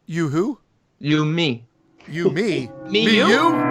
You who? You, me. You, me? Me, Me, you? you?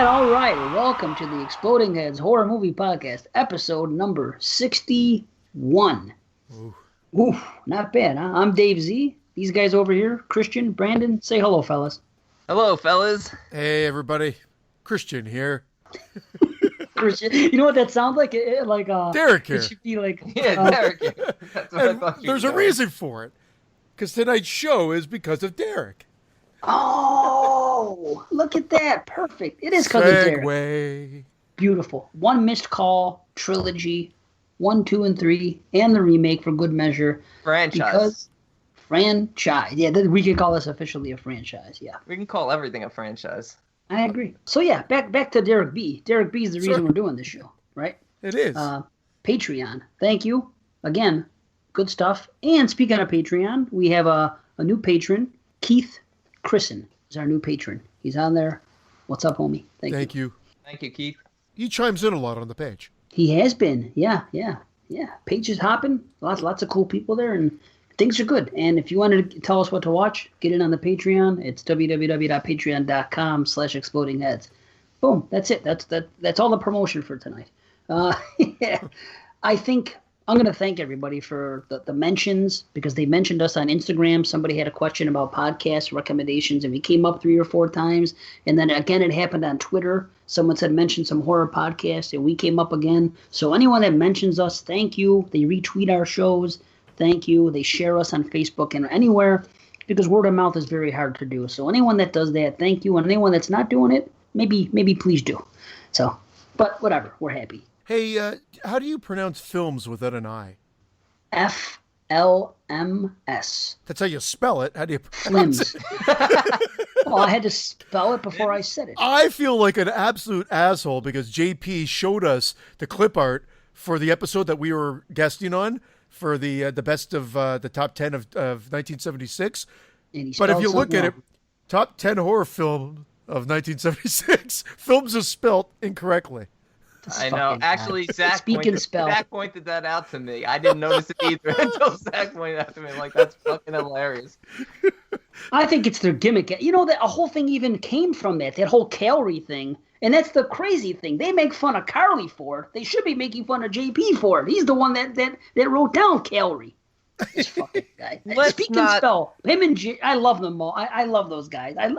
All right. Welcome to the Exploding Heads Horror Movie Podcast, episode number 61. Ooh, not bad, huh? I'm Dave Z. These guys over here, Christian, Brandon, say hello, fellas. Hello, fellas. Hey, everybody. Christian here. Christian, you know what that sounds like? Derek here. It should be like, Yeah, Derek. That's what I And thought you there's a reason for it. Because tonight's show is because of Derek. oh, look at that. Perfect. It is because of Derek. Segway. Beautiful. One Missed Call trilogy, 1, 2, and 3, and the remake for good measure. Franchise. Franchise. Yeah, we can call this officially a franchise. Yeah, We can call everything a franchise. I agree. So yeah, back to Derek B. Derek B is the reason we're doing this show, right? It is. Patreon. Thank you. Again, good stuff. And speaking of Patreon, we have a new patron, Keith Christen is our new patron. He's on there. What's up, homie? Thank you. Thank you, Keith. He chimes in a lot on the page. He has been. Yeah. Page is hopping. Lots of cool people there, and things are good. And if you wanted to tell us what to watch, get in on the Patreon. It's www.patreon.com/explodingheads. Boom. That's it. That's all the promotion for tonight. Yeah. I think I'm going to thank everybody for the mentions, because they mentioned us on Instagram. Somebody had a question about podcast recommendations, and we came up 3 or 4 times. And then again, it happened on Twitter. Someone said mention some horror podcast, and we came up again. So anyone that mentions us, thank you. They retweet our shows. Thank you. They share us on Facebook and anywhere, because word of mouth is very hard to do. So anyone that does that, thank you. And anyone that's not doing it, maybe please do. So, but whatever, we're happy. Hey, how do you pronounce films without an I? FLMS. That's how you spell it. How do you pronounce Flims. Well, I had to spell it before I said it. I feel like an absolute asshole because JP showed us the clip art for the episode that we were guesting on for the best of the top 10 of 1976. And he But if spelled you look something at it, top 10 horror film of 1976, films are spelt incorrectly. This I know. fucking guy. Actually, Zach pointed that out to me. I didn't notice it either until Zach pointed out to me. Like, that's fucking hilarious. I think it's their gimmick. You know, that a whole thing even came from that whole calorie thing. And that's the crazy thing. They make fun of Carly for it. They should be making fun of JP for it. He's the one that wrote down calorie. This fucking guy. Speak and spell. Him and I love them all. I love those guys. I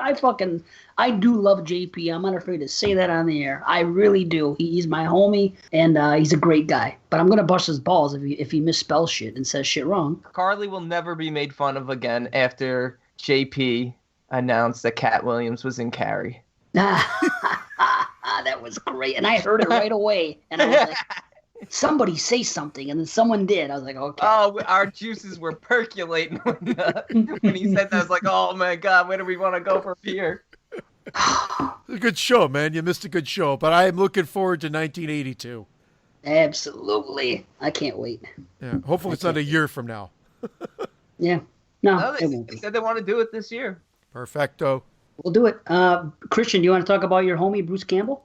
do love JP. I'm not afraid to say that on the air. I really do. He's my homie, and he's a great guy. But I'm gonna bust his balls if he misspells shit and says shit wrong. Carly will never be made fun of again after JP announced that Cat Williams was in Carrie. That was great, and I heard it right away, and I was like, somebody say something, and then someone did. I was like, okay. Oh, our juices were percolating when he said that. I was like, oh my God, where do we want to go from here? A good show, man. You missed a good show, but I am looking forward to 1982. Absolutely. I can't wait. Yeah, hopefully it's not a year from now. Yeah. No, No, it won't they be. said they want to do it this year. Perfecto. We'll do it. Christian, do you want to talk about your homie, Bruce Campbell?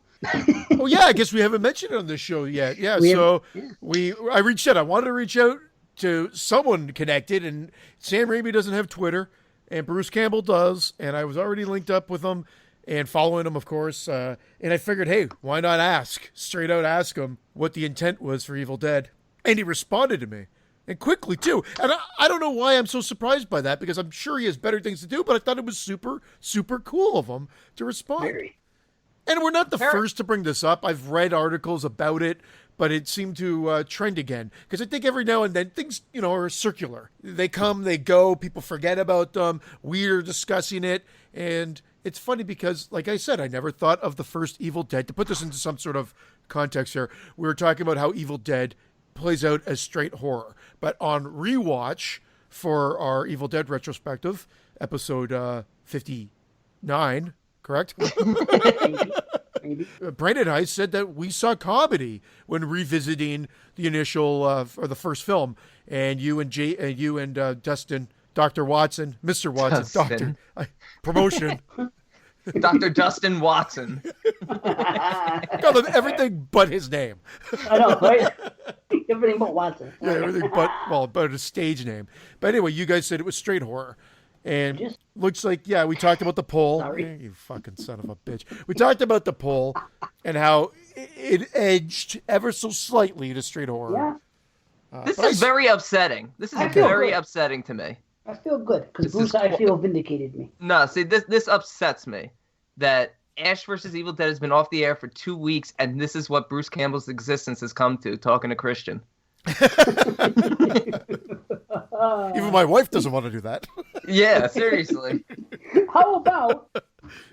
Oh yeah, I guess we haven't mentioned it on this show yet. Yeah, I reached out. I wanted to reach out to someone connected, and Sam Raimi doesn't have Twitter, and Bruce Campbell does, and I was already linked up with him and following him, of course. And I figured, hey, why not straight out ask him what the intent was for Evil Dead, and he responded to me, and quickly too. And I don't know why I'm so surprised by that, because I'm sure he has better things to do, but I thought it was super, super cool of him to respond. Very. And we're not the first to bring this up. I've read articles about it, but it seemed to trend again. Because I think every now and then things, are circular. They come, they go, people forget about them. We're discussing it. And it's funny because, like I said, I never thought of the first Evil Dead. To put this into some sort of context here, we were talking about how Evil Dead plays out as straight horror. But on rewatch for our Evil Dead retrospective, episode 59, correct? Maybe. Brandon and I said that we saw comedy when revisiting the initial or the first film, and you and Dustin, Dr. Watson, Mr. Watson, promotion. Dr. Dustin Watson. Call him everything but his name. I know, right? Everything but Watson. Yeah, everything but his stage name. But anyway, you guys said it was straight horror. And looks like, we talked about the poll. Sorry. You fucking son of a bitch. We talked about the poll and how it edged ever so slightly to straight horror. Yeah. This is very upsetting. This is very upsetting to me. I feel good because Bruce, I feel, vindicated me. No, see, this upsets me that Ash vs. Evil Dead has been off the air for 2 weeks, and this is what Bruce Campbell's existence has come to, talking to Christian. Even my wife doesn't want to do that. Yeah, seriously. How about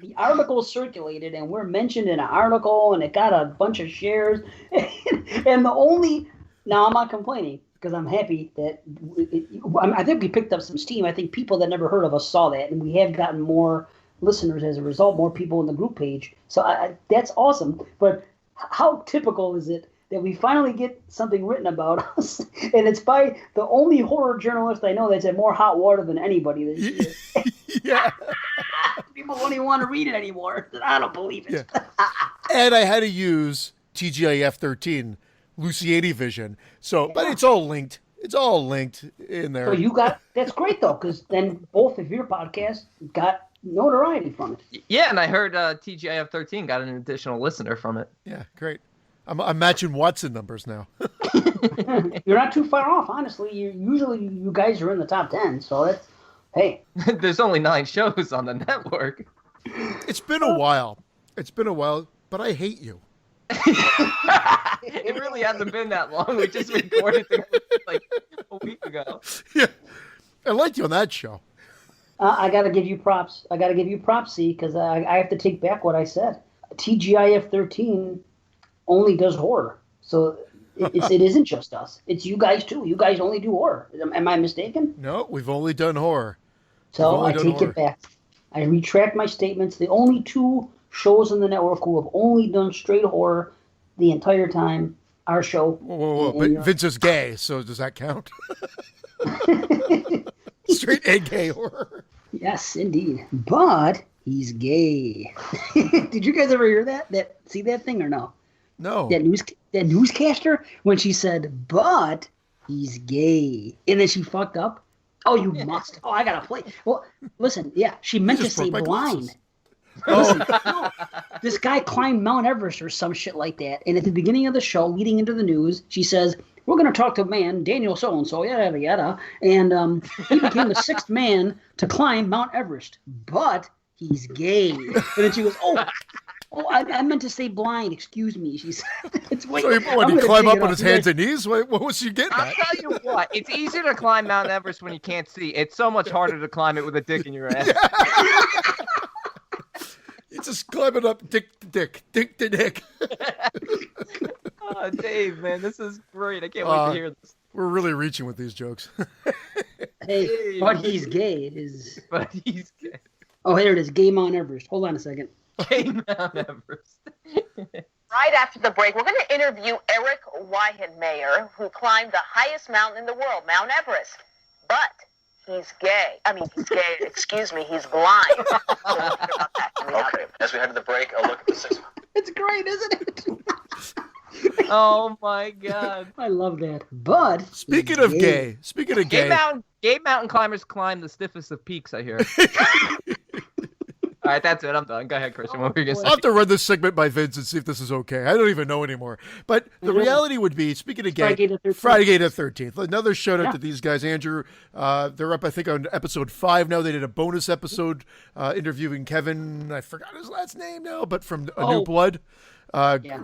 the article circulated and we're mentioned in an article and it got a bunch of shares and now I'm not complaining because I'm happy that I think we picked up some steam. I think people that never heard of us saw that and we have gotten more listeners as a result, more people in the group page. So that's awesome. But how typical is it that we finally get something written about us, and it's by the only horror journalist I know that's had more hot water than anybody this year. Yeah. People don't even want to read it anymore. I don't believe it. Yeah. And I had to use TGIF 13, Luciani Vision. So, but it's all linked. It's all linked in there. So that's great though, because then both of your podcasts got notoriety from it. Yeah, and I heard TGIF 13 got an additional listener from it. Yeah, great. I'm matching Watson numbers now. You're not too far off, honestly. Usually you guys are in the top 10, so that's, hey. There's only 9 shows on the network. It's been a while, but I hate you. It really hasn't been that long. We just recorded it like a week ago. Yeah, I liked you on that show. I got to give you props. C, because I have to take back what I said. TGIF 13 only does horror. So it isn't just us. It's you guys too. You guys only do horror. Am I mistaken? No, we've only done horror. So I take it back. I retract my statements. The only 2 shows on the network who have only done straight horror the entire time, our show. Whoa. But Vince is gay, so does that count? Straight and gay horror. Yes, indeed. But he's gay. Did you guys ever hear that? See that thing or no? No. That newscaster when she said, "But he's gay," and then she fucked up. Oh, you must. Oh, I gotta play. Well, listen. Yeah, she meant to say blind. Listen, no, this guy climbed Mount Everest or some shit like that. And at the beginning of the show, leading into the news, she says, "We're going to talk to a man, Daniel so-and-so, yada, yada. And he became the 6th man to climb Mount Everest. But he's gay." And then she goes, oh, I meant to say blind. Excuse me. She said, "It's wait." So when he climb up on his hands and knees? What was she getting I'll at? tell you what. It's easier to climb Mount Everest when you can't see. It's so much harder to climb it with a dick in your ass. It's just climbing up dick to dick. Oh, Dave, man, this is great. I can't wait to hear this. We're really reaching with these jokes. Hey, but he's gay. But he's gay. Oh, here it is. Gay Mount Everest. Hold on a second. Gay Mount Everest. Right after the break, we're going to interview Eric Weihenmayer, who climbed the highest mountain in the world, Mount Everest. But he's gay. He's gay. Excuse me. He's blind. Okay. As we head to the break, a look at the 6. It's great, isn't it? Oh my God! I love that. But speaking of gay, gay mountain climbers climb the stiffest of peaks. I hear. All right, that's it. I'm done. Go ahead, Christian. What were you going to I'll say? have to run this segment by Vince and see if this is okay. I don't even know anymore. But the reality would be, speaking of gay, Friday the 13th. Another shout out to these guys. Andrew, they're up, I think, on episode 5 now. They did a bonus episode interviewing Kevin. I forgot his last name now, but from A New Blood.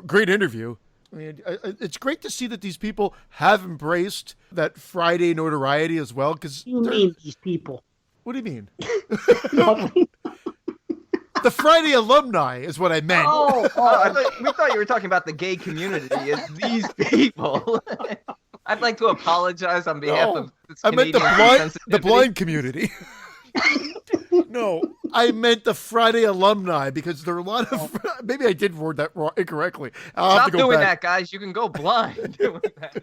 Great interview. I mean, it's great to see that these people have embraced that Friday notoriety as well. Because you mean these people? What do you mean? The Friday alumni is what I meant. We thought you were talking about the gay community as these people. I'd like to apologize on behalf of this Canadian I meant the blind community. No, I meant the Friday alumni because there are a lot of. Maybe I did word that wrong incorrectly. Stop doing that, guys. You can go blind doing that.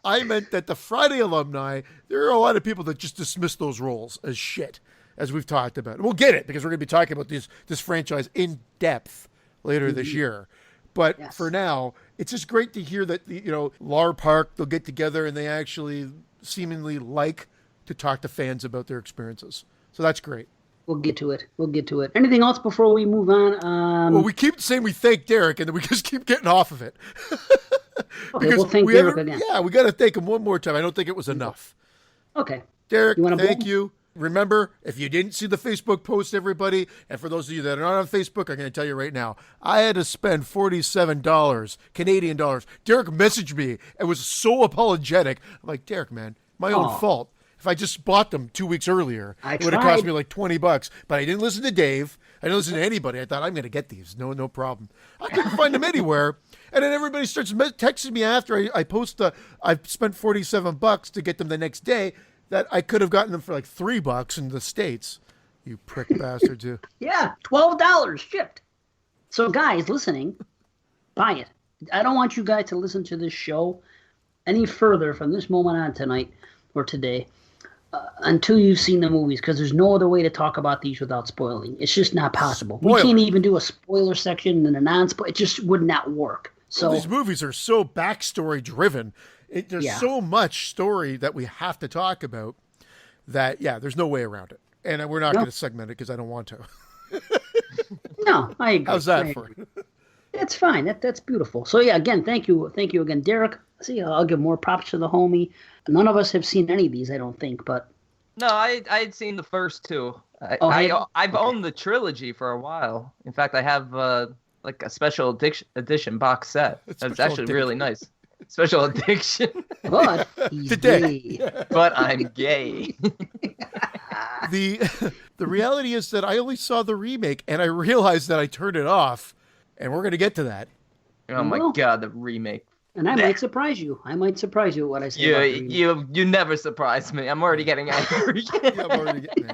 I meant that the Friday alumni, there are a lot of people that just dismiss those roles as shit, as we've talked about. We'll get it because we're going to be talking about this franchise in depth later this year. But for now, it's just great to hear that, Lar Park, they'll get together and they actually seemingly like to talk to fans about their experiences. So that's great. We'll get to it. Anything else before we move on? Well, we keep saying we thank Derek, and then we just keep getting off of it. Okay, we'll thank Derek again. Yeah, we got to thank him one more time. I don't think it was enough. Okay. Derek, thank you. Remember, if you didn't see the Facebook post, everybody, and for those of you that are not on Facebook, I'm going to tell you right now, I had to spend $47 Canadian dollars. Derek messaged me and was so apologetic. I'm like, Derek, man, my own fault. If I just bought them 2 weeks earlier, it would have cost me like $20. But I didn't listen to Dave. I didn't listen to anybody. I thought, I'm going to get these. No problem. I couldn't find them anywhere. And then everybody starts texting me after I post I spent $47 to get them the next day, that I could have gotten them for like $3 in the States. You prick bastards, you. Yeah, $12 shipped. So guys listening, buy it. I don't want you guys to listen to this show any further from this moment on tonight or today until you've seen the movies, because there's no other way to talk about these without spoiling. It's just not possible. We can't even do a spoiler section and a non-spoiler. It just would not work. So these movies are so backstory driven. There's so much story that we have to talk about that, there's no way around it. And we're not going to segment it because I don't want to. No, I agree. How's that for you? That's fine. That's beautiful. So, again, thank you again, Derek. See, I'll give more props to the homie. None of us have seen any of these, I don't think, but... No, I had seen the first two. I've owned the trilogy for a while. In fact, I have like a special edition box set. It's actually really nice. Special addiction. But he's gay. But I'm gay. The reality is that I only saw the remake and I realized that I turned it off, and we're going to get to that. Oh my God, the remake. And I might surprise you. With what I say about the remake. You never surprise me. I'm already getting angry. I'm already getting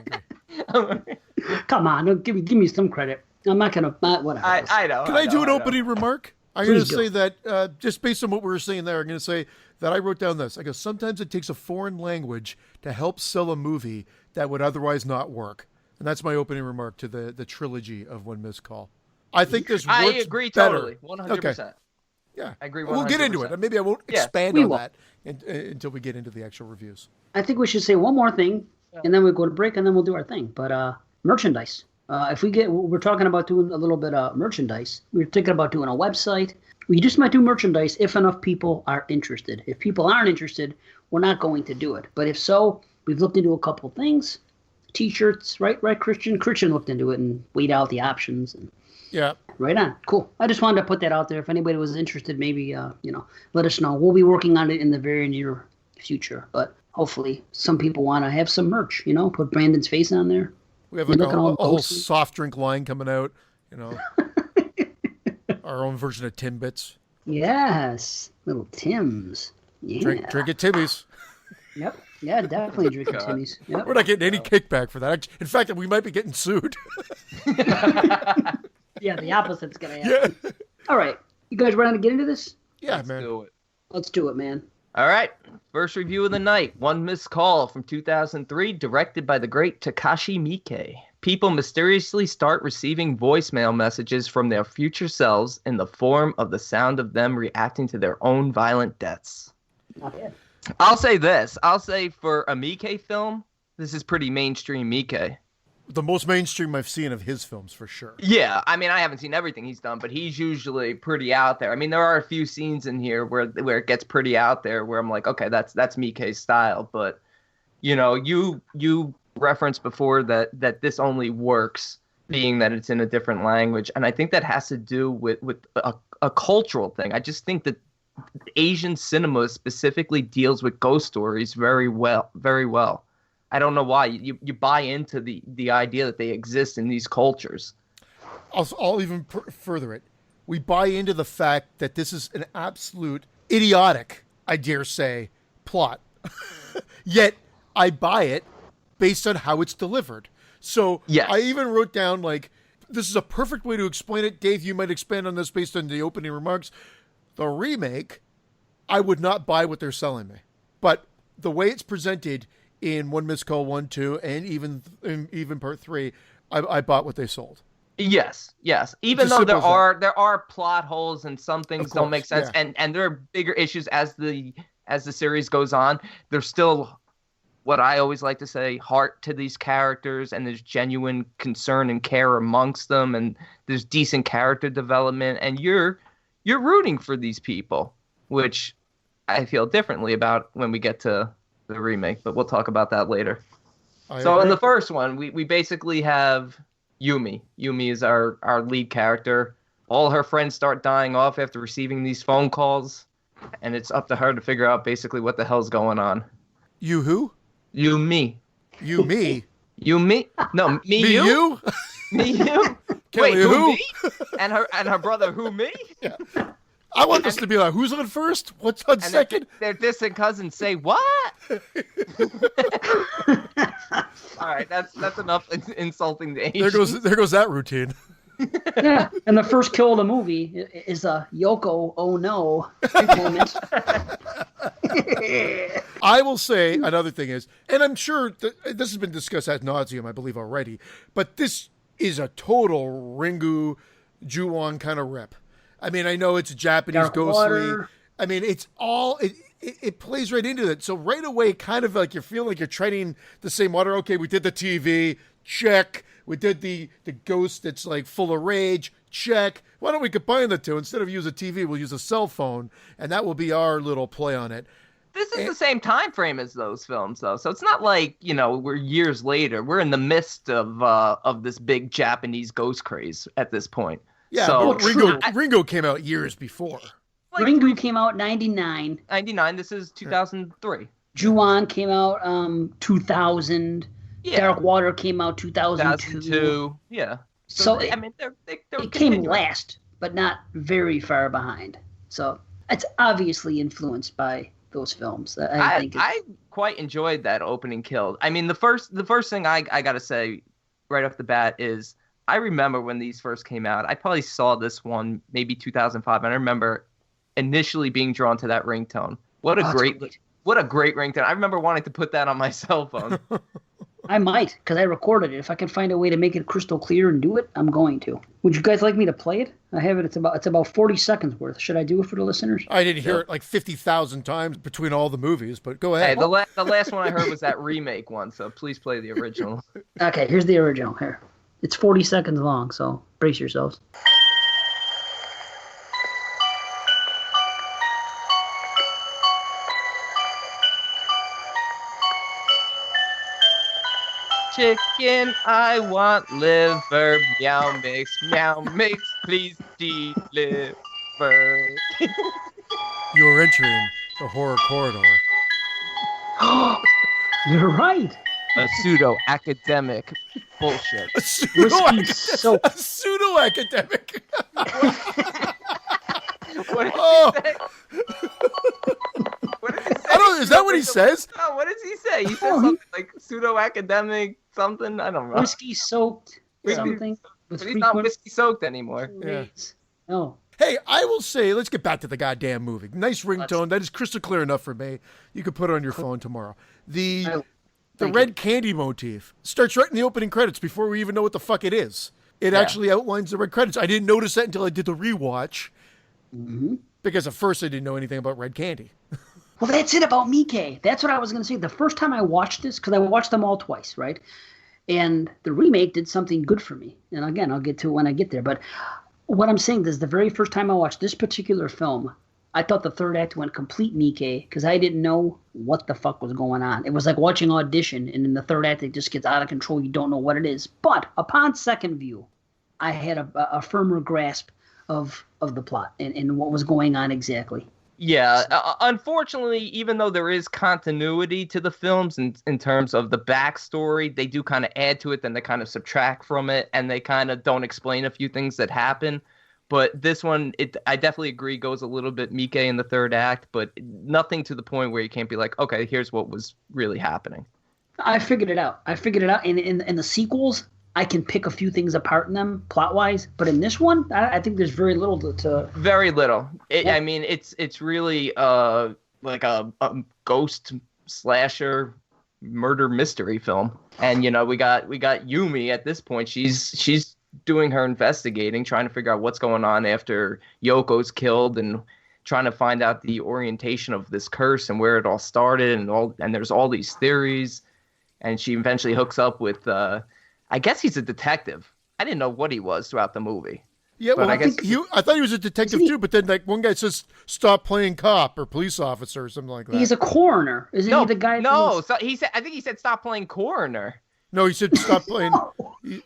angry. Come on, give me some credit. I'm not going to... Whatever. I know. Can I do an opening remark? I'm going to say that, just based on what we were saying there, I'm going to say that I wrote down this. I go, sometimes it takes a foreign language to help sell a movie that would otherwise not work. And that's my opening remark to the trilogy of One Missed Call. I think this works I agree better. totally, 100%. Okay. Yeah. I agree 100%. We'll get into it. Maybe I won't expand on that until we get into the actual reviews. I think we should say one more thing, and then we'll go to break, and then we'll do our thing. But merchandise. We're talking about doing a little bit of merchandise. We're thinking about doing a website. We just might do merchandise if enough people are interested. If people aren't interested, we're not going to do it. But if so, we've looked into a couple things. T-shirts, right, Christian? Christian looked into it and weighed out the options. And yeah. Right on. Cool. I just wanted to put that out there. If anybody was interested, maybe, let us know. We'll be working on it in the very near future. But hopefully some people want to have some merch, put Brandon's face on there. We have like a whole soft drink line coming out, our own version of Timbits. Yes. Little Tims. Yeah. Drink at Timmy's. Yep. Yeah, definitely drink at Timmy's. Yep. We're not getting any kickback for that. In fact, we might be getting sued. Yeah, the opposite's going to happen. Yeah. All right. You guys ready to get into this? Yeah, Let's man. do it. Let's do it, man. All right. First review of the night. One Missed Call from 2003, directed by the great Takashi Miike. People mysteriously start receiving voicemail messages from their future selves in the form of the sound of them reacting to their own violent deaths. Not bad. I'll say this. I'll say for a Miike film, this is pretty mainstream Miike. the most mainstream I've seen of his films, for sure. Yeah, I mean, I haven't seen everything he's done, but he's usually pretty out there. I mean, there are a few scenes in here where it gets pretty out there, where I'm like, okay, that's Miike's style. But you referenced before that this only works being that it's in a different language, and I think that has to do with a cultural thing. I just think that Asian cinema specifically deals with ghost stories very well, very well. I don't know why. You buy into the idea that they exist in these cultures. I'll even further it. We buy into the fact that this is an absolute idiotic, I dare say, plot. Yet I buy it based on how it's delivered. So yes. I even wrote down, like, this is a perfect way to explain it. Dave, you might expand on this based on the opening remarks. The remake, I would not buy what they're selling me. But the way it's presented in One Missed Call 1, 2, and even Part 3, I bought what they sold. Yes. Even though there are plot holes and some things don't make sense, yeah. and there are bigger issues as the series goes on, there's still, what I always like to say, heart to these characters, and there's genuine concern and care amongst them, and there's decent character development, and you're rooting for these people, which I feel differently about when we get to the remake, but we'll talk about that later. In the first one, we basically have Yumi. Yumi is our lead character. All her friends start dying off after receiving these phone calls, and it's up to her to figure out basically what the hell's going on. You who? Yumi. You me? You me? No, me you? You? Me you? Wait, who me? And her brother, who me? Yeah. I want this to be like, who's on first? What's on second? Their distant cousins say, what? All right, that's enough insulting the Asians. There goes that routine. Yeah, and the first kill of the movie is a Yoko, oh no moment. I will say another thing is, and I'm sure that this has been discussed ad nauseum, I believe, already, but this is a total Ringu Ju-on kind of rip. I mean, I know it's Japanese Dark ghostly. Water. I mean, it's all it plays right into it. So right away, kind of like you feel like you're treading the same water. Okay, we did the TV, check. We did the ghost that's like full of rage, check. Why don't we combine the two? Instead of use a TV, we'll use a cell phone, and that will be our little play on it. This is the same time frame as those films, though. So it's not like, we're years later. We're in the midst of this big Japanese ghost craze at this point. Yeah, so, but Ringo came out years before. Like, Ringu came out 99. 99, this is 2003. Ju-on came out 2000. Yeah. Dark Water came out 2002. Yeah. So I mean, it came last, but not very far behind. So it's obviously influenced by those films. I quite enjoyed that opening kill. I mean, the first thing I got to say right off the bat is I remember when these first came out. I probably saw this one maybe 2005, and I remember initially being drawn to that ringtone. What a great ringtone! I remember wanting to put that on my cell phone. I might, because I recorded it. If I can find a way to make it crystal clear and do it, I'm going to. Would you guys like me to play it? I have it. It's about 40 seconds worth. Should I do it for the listeners? I didn't hear it like 50,000 times between all the movies, but go ahead. Hey, the last one I heard was that remake one, so please play the original. Okay, here's the original. Here. It's 40 seconds long, so brace yourselves. Chicken, I want liver. Meow mix, please deliver. You are entering the horror corridor. You're right. A pseudo-academic bullshit. A pseudo-academic. What did he say? What did he say? I don't. Is that what he says? Oh, what does he say? He said something like pseudo-academic something. I don't know. Whiskey soaked something. But he's not whiskey soaked anymore. Yeah. No. Hey, I will say, let's get back to the goddamn movie. Nice ringtone. That is crystal clear enough for me. You could put it on your phone tomorrow. The red candy motif starts right in the opening credits before we even know what the fuck it is. It actually outlines the red credits. I didn't notice that until I did the rewatch. Mm-hmm. Because at first I didn't know anything about red candy. Well, that's it about Miike. That's what I was going to say. The first time I watched this, because I watched them all twice, right? And the remake did something good for me. And again, I'll get to it when I get there. But what I'm saying is the very first time I watched this particular film, I thought the third act went complete Mickey because I didn't know what the fuck was going on. It was like watching Audition, and in the third act, it just gets out of control. You don't know what it is. But upon second view, I had a firmer grasp of the plot and what was going on exactly. Yeah, unfortunately, even though there is continuity to the films in terms of the backstory, they do kind of add to it, then they kind of subtract from it, and they kind of don't explain a few things that happen. But this one, I definitely agree, goes a little bit Mickey in the third act, but nothing to the point where you can't be like, okay, here's what was really happening. I figured it out. And in the sequels, I can pick a few things apart in them plot-wise. But in this one, I think there's very little to... Very little. I mean, it's really like a ghost slasher murder mystery film. And, you know, we got Yumi at this point. She's doing her investigating, trying to figure out what's going on after Yoko's killed and trying to find out the orientation of this curse and where it all started and there's all these theories. And she eventually hooks up with, I guess he's a detective. I didn't know what he was throughout the movie. Yeah, but well, I thought he was a detective too, but then like one guy says, stop playing cop or police officer or something like that. He's a coroner. Isn't he the guy? No, so I think he said stop playing coroner. No, he said stop playing. He's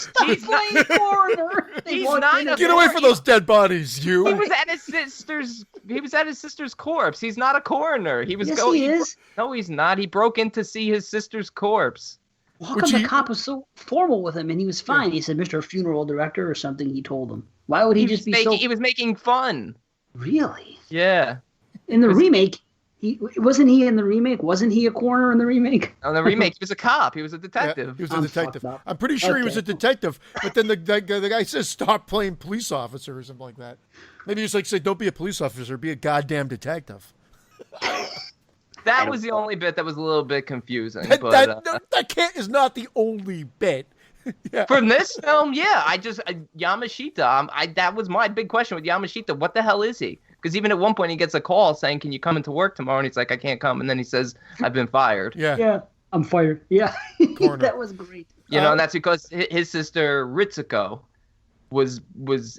playing coroner. He's not. Get away from those dead bodies, you. He was at his sister's corpse. He's not a coroner. He was Yes, going. he is. No, he's not. He broke in to see his sister's corpse. How come the cop was so formal with him and he was fine? He said, Mr. Funeral Director or something, he told him. Why would he just be so... He was making fun. Really? Yeah. In the remake, wasn't he in the remake? Wasn't he a coroner in the remake? On the remake, he was a cop. He was a detective. Yeah, he was a detective. I'm pretty sure he was a detective, but then the guy says stop playing police officer or something like that. Maybe he's like, say, don't be a police officer, be a goddamn detective. That was the only bit that was a little bit confusing. That is not the only bit. Yeah. From this film, yeah, Yamashita. That was my big question with Yamashita. What the hell is he? Because even at one point he gets a call saying, "Can you come into work tomorrow?" And he's like, "I can't come." And then he says, "I've been fired." Yeah, I'm fired. Yeah, that was great. You know, and that's because his sister Ritsuko was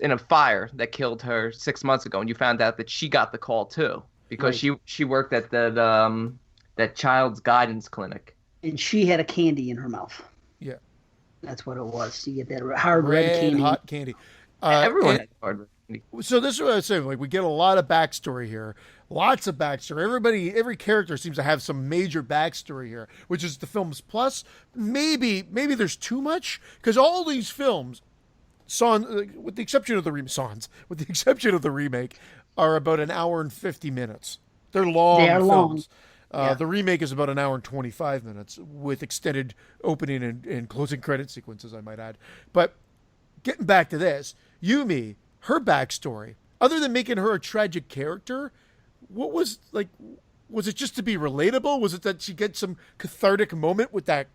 in a fire that killed her 6 months ago, and you found out that she got the call too. Because she worked at that child's guidance clinic. And she had a candy in her mouth. Yeah. That's what it was. You get that hard red candy. Hot candy. Everyone had hard red candy. So this is what I was saying. Like, we get a lot of backstory here. Lots of backstory. Every character seems to have some major backstory here, which is the film's plus. Maybe there's too much, because all these films, with the exception of the remake, are about an hour and 50 minutes. They're long films. The remake is about an hour and 25 minutes with extended opening and closing credit sequences, I might add. But getting back to this, Yumi, her backstory, other than making her a tragic character, what was it just to be relatable? Was it that she gets some cathartic moment with that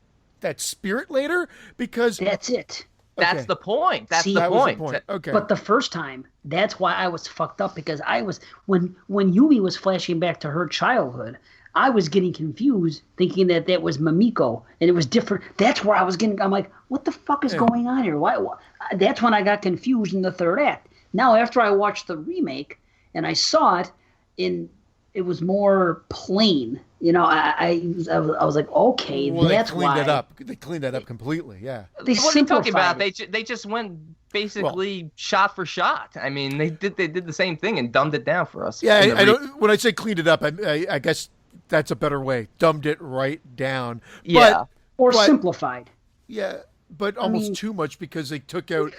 spirit later? Because that's it. That's the point. That's the point. Okay. But the first time, that's why I was fucked up, because I was when Yumi was flashing back to her childhood, I was getting confused, thinking that was Mamiko, and it was different. That's where I'm like, what the fuck is going on here? Why? That's when I got confused in the third act. Now, after I watched the remake and I saw it, it was more plain. You know, I was like, okay, that's why. They cleaned that up completely. Yeah. What are you talking about? They just went basically shot for shot. I mean, they did the same thing and dumbed it down for us. Yeah, I don't. When I say cleaned it up, I guess that's a better way. Dumbed it right down. Yeah. Or simplified. Yeah. But almost too much, because they took out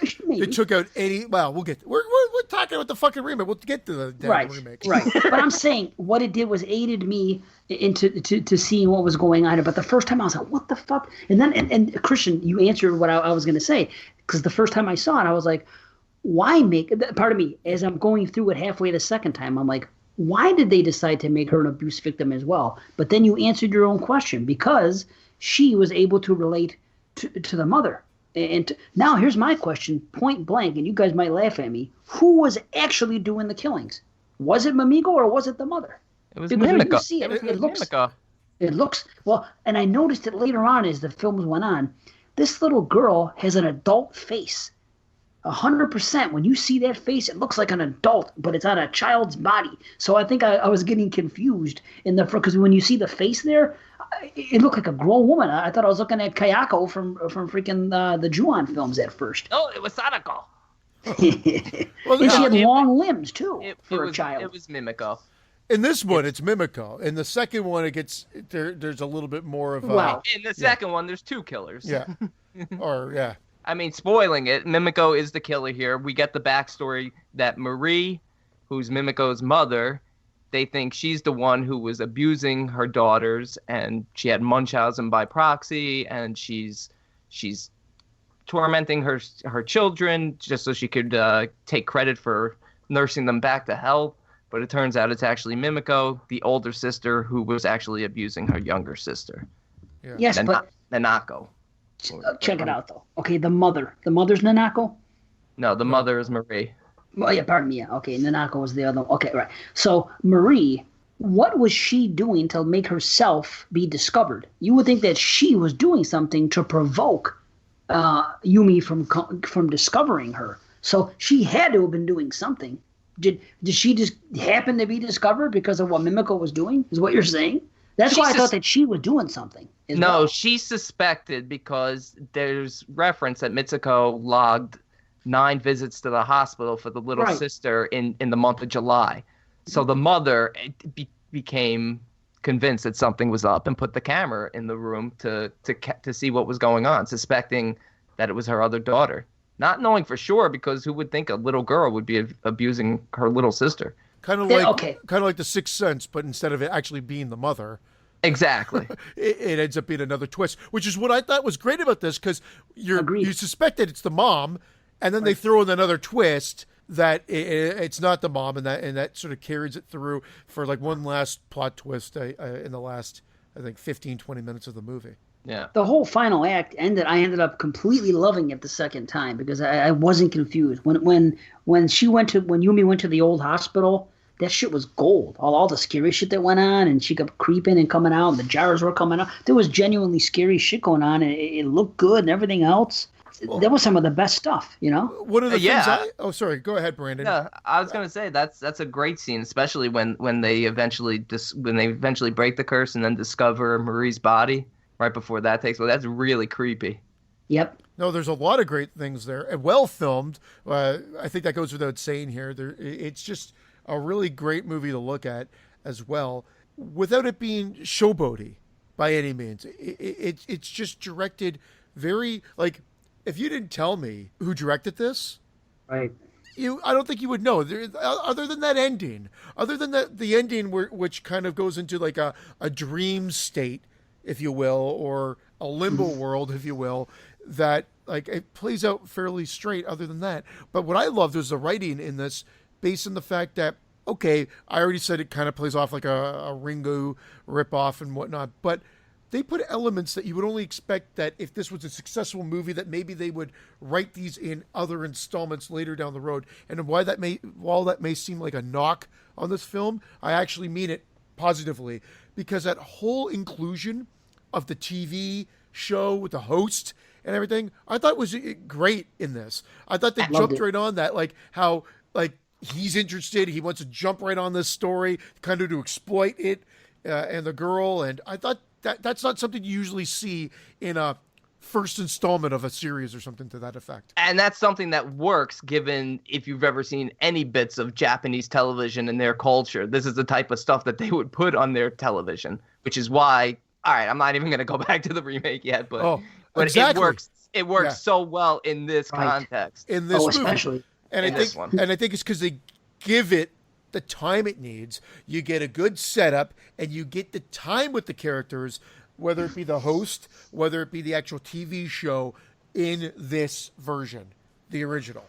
any. Well, we'll get. We're talking about the fucking remake. We'll get to the remake. Right. But I'm saying what it did was aided me into seeing what was going on. But the first time I was like, what the fuck? And then and Christian, you answered what I was going to say, because the first time I saw it, I was like, why make? Pardon me. As I'm going through it halfway the second time, I'm like, why did they decide to make her an abuse victim as well? But then you answered your own question, because she was able to relate to the mother. And now here's my question, point blank, and you guys might laugh at me. Who was actually doing the killings? Was it Mamiko or was it the mother? It was Mimika. It looks Mimika. It looks well, and I noticed it later on as the films went on. This little girl has an adult face. 100%. When you see that face, it looks like an adult, but it's on a child's body. So I think I was getting confused in the because when you see the face there, it looked like a grown woman. I thought I was looking at Kayako from freaking the Ju-on films at first. Oh, it was Sadako. Well, And she no, had long limbs too for a was, child. It was Mimiko. in this one, it's Mimiko. In the second one, it gets there's a little bit more of Wow. In the second one, there's 2 killers. yeah, or yeah. I mean, spoiling it, Mimiko is the killer here. We get the backstory that Marie, who's Mimiko's mother, they think she's the one who was abusing her daughters, and she had Munchausen by proxy, and she's tormenting her children just so she could take credit for nursing them back to health. But it turns out it's actually Mimiko, the older sister, who was actually abusing her younger sister. Yeah. Yes, but Nanako. check it out though. Okay, the mother's Nanako. No, the mother is Marie. Oh yeah, pardon me. Yeah, okay, Nanako was the other one. Okay, right. So Marie, what was she doing to make herself be discovered? You would think that she was doing something to provoke Yumi from discovering her. So she had to have been doing something. Did she just happen to be discovered because of what Mimiko was doing? Is what you're saying? That's why I thought that she was doing something. No, she suspected because there's reference that Mitsuko logged 9 visits to the hospital for the little sister in the month of July. So the mother became convinced that something was up and put the camera in the room to see what was going on, suspecting that it was her other daughter. Not knowing for sure, because who would think a little girl would be abusing her little sister? Kind of like the Sixth Sense, but instead of it actually being the mother, exactly, it ends up being another twist, which is what I thought was great about this, because you suspect that it's the mom, and then they throw in another twist that it's not the mom, and that sort of carries it through for like one last plot twist in the last, I think, 15, 20 minutes of the movie. Yeah. The whole final act ended. I ended up completely loving it the second time because I wasn't confused. When Yumi went to the old hospital, that shit was gold. All the scary shit that went on, and she kept creeping and coming out, and the jars were coming out. There was genuinely scary shit going on, and it looked good and everything else. That was some of the best stuff, you know? One of the things oh, sorry. Go ahead, Brandon. Yeah, I was gonna say that's a great scene, especially when they eventually break the curse and then discover Marie's body right before that takes place. That's really creepy. Yep. No, there's a lot of great things there, and well filmed. I think that goes without saying here. It's just a really great movie to look at as well, without it being showboaty by any means. It's just directed very, like, if you didn't tell me who directed this, right, I don't think you would know. Other than that ending, the ending which kind of goes into like a dream state, if you will, or a limbo world, if you will, that like it plays out fairly straight. Other than that, but what I loved was the writing in this, based on the fact that, okay, I already said it kind of plays off like a Ringo ripoff and whatnot, but they put elements that you would only expect that if this was a successful movie, that maybe they would write these in other installments later down the road. And while that may seem like a knock on this film, I actually mean it positively, because that whole inclusion of the TV show with the host and everything, I thought was great in this. I thought they jumped right on that, like how like he's interested, he wants to jump right on this story, kind of to exploit it and the girl, and I thought that's not something you usually see in a first installment of a series or something to that effect. And that's something that works, given if you've ever seen any bits of Japanese television and their culture. This is the type of stuff that they would put on their television, which is why, all right, I'm not even going to go back to the remake yet, but exactly. It works so well in this context. In this movie. Especially. And I think it's because they give it the time it needs. You get a good setup, and you get the time with the characters, whether it be the host, whether it be the actual TV show, in this version, the original.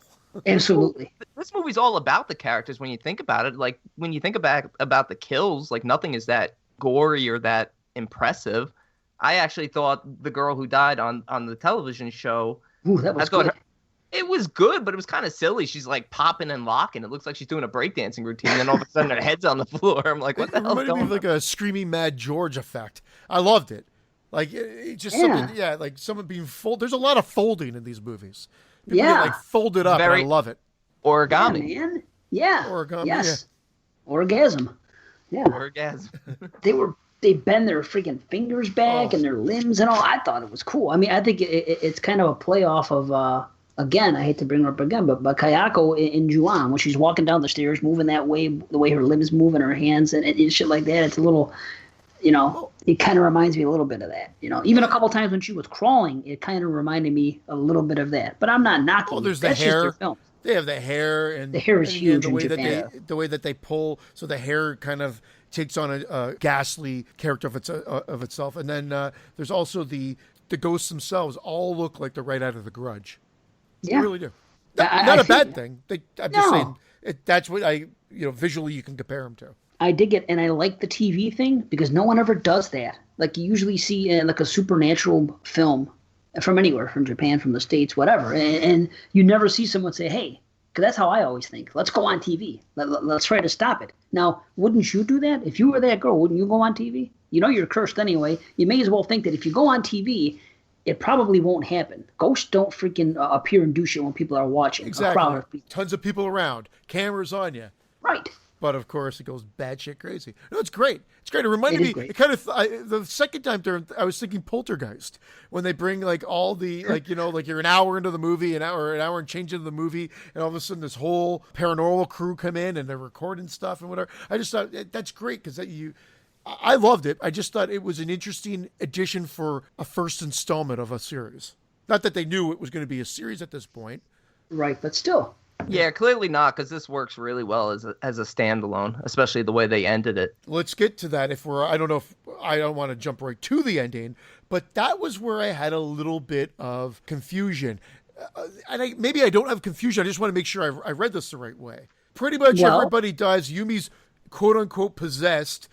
Absolutely. This movie's all about the characters when you think about it. Like, when you think about the kills, like, nothing is that gory or that impressive. I actually thought the girl who died on the television show, Ooh, that was good. It was good, but it was kind of silly. She's like popping and locking. It looks like she's doing a breakdancing routine. And then all of a sudden her head's on the floor. I'm like, what the hell's reminded me going of like a Screaming Mad George effect. I loved it. Like it's just something, like someone being fold. There's a lot of folding in these movies. People get like folded up, and I love it. Origami. Yeah, man. Yeah. Origami. Yes. Yeah. Orgasm. Yeah. Orgasm. They bend their freaking fingers back and their limbs and all. I thought it was cool. I mean, I think it's kind of a play off of again, I hate to bring her up again, but Kayako in Ju-On, when she's walking down the stairs, moving that way, the way her limbs move and her hands and shit like that. It's a little, it kind of reminds me a little bit of that. Even a couple times when she was crawling, it kind of reminded me a little bit of that. But I'm not knocking. Oh, there's That's the hair. Just their film. They have the hair, and the hair is huge the way in that Japan. the way that they pull, so the hair kind of takes on a ghastly character of itself. And then there's also the ghosts themselves all look like they're right out of The Grudge. Yeah, they really do. Not a bad thing. I'm just saying that's what visually you can compare them to. I dig it, and I like the TV thing because no one ever does that. Like you usually see in like a supernatural film from anywhere, from Japan, from the States, whatever, and you never see someone say, "Hey," because that's how I always think. Let's go on TV. Let's try to stop it. Now, wouldn't you do that if you were that girl? Wouldn't you go on TV? You're cursed anyway. You may as well think that if you go on TV, it probably won't happen. Ghosts don't freaking appear and do shit when people are watching. Exactly. A crowd of people. Tons of people around. Cameras on you. Right. But of course, it goes batshit crazy. No, it's great. It's great. It reminded me. It kind of. The second time there, I was thinking Poltergeist when they bring like all the like you're an hour into the movie, an hour and change into the movie, and all of a sudden this whole paranormal crew come in and they're recording stuff and whatever. I just thought that's great because I loved it. I just thought it was an interesting addition for a first installment of a series. Not that they knew it was going to be a series at this point. Right, but still. Yeah, clearly not, because this works really well as a standalone, especially the way they ended it. Let's get to that. I don't want to jump right to the ending, but that was where I had a little bit of confusion. And maybe I don't have confusion. I just want to make sure I read this the right way. Pretty much everybody dies. Yumi's quote unquote possessed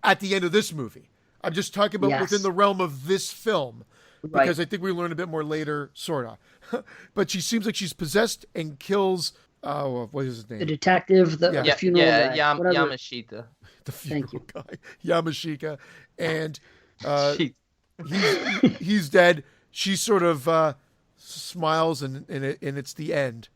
at the end of this movie. I'm just talking about within the realm of this film. Because I think we learn a bit more later, sort of. But she seems like she's possessed and kills, what is his name? The detective, the funeral guy. Yamashita. The funeral guy. Yamashita. And he's dead. She sort of smiles and it's the end.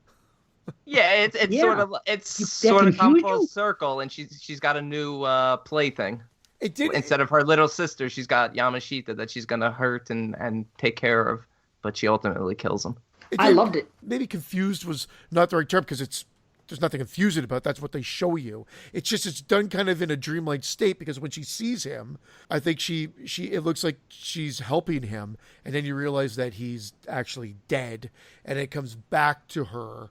Yeah, it's sort of come full circle, and she's got a new plaything. It did. Instead of her little sister, she's got Yamashita that she's going to hurt and take care of, but she ultimately kills him. I loved it. Maybe confused was not the right term because there's nothing confusing about it. That's what they show you. It's just it's done kind of in a dreamlike state because when she sees him, I think it looks like she's helping him, and then you realize that he's actually dead, and it comes back to her,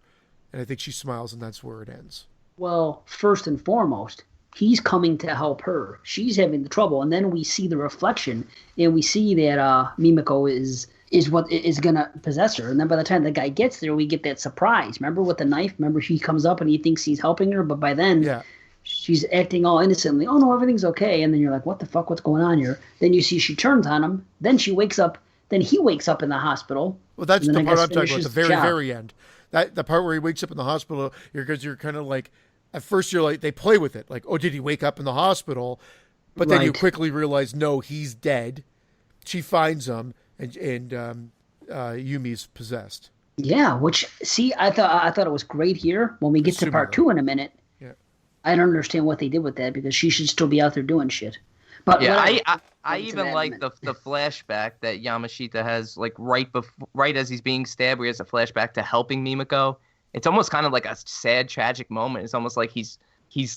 and I think she smiles, and that's where it ends. Well, first and foremost, he's coming to help her. She's having the trouble, and then we see the reflection, and we see that Mimiko is what is gonna possess her. And then by the time the guy gets there, we get that surprise. Remember with the knife? Remember he comes up and he thinks he's helping her, but by then she's acting all innocently. Oh no, everything's okay. And then you're like, what the fuck? What's going on here? Then you see she turns on him. Then she wakes up. Then he wakes up in the hospital. Well, that's the part I'm talking about. The very end. The part where he wakes up in the hospital, because you're kind of like. At first, you're like, they play with it. Like, oh, did he wake up in the hospital? But then you quickly realize, no, he's dead. She finds him, and Yumi's possessed. Yeah, which, see, I thought it was great here. When we get to part 2 in a minute, I don't understand what they did with that, because she should still be out there doing shit. But yeah, I even like the flashback that Yamashita has, like, right as he's being stabbed, where he has a flashback to helping Mimiko. It's almost kind of like a sad, tragic moment. It's almost like he's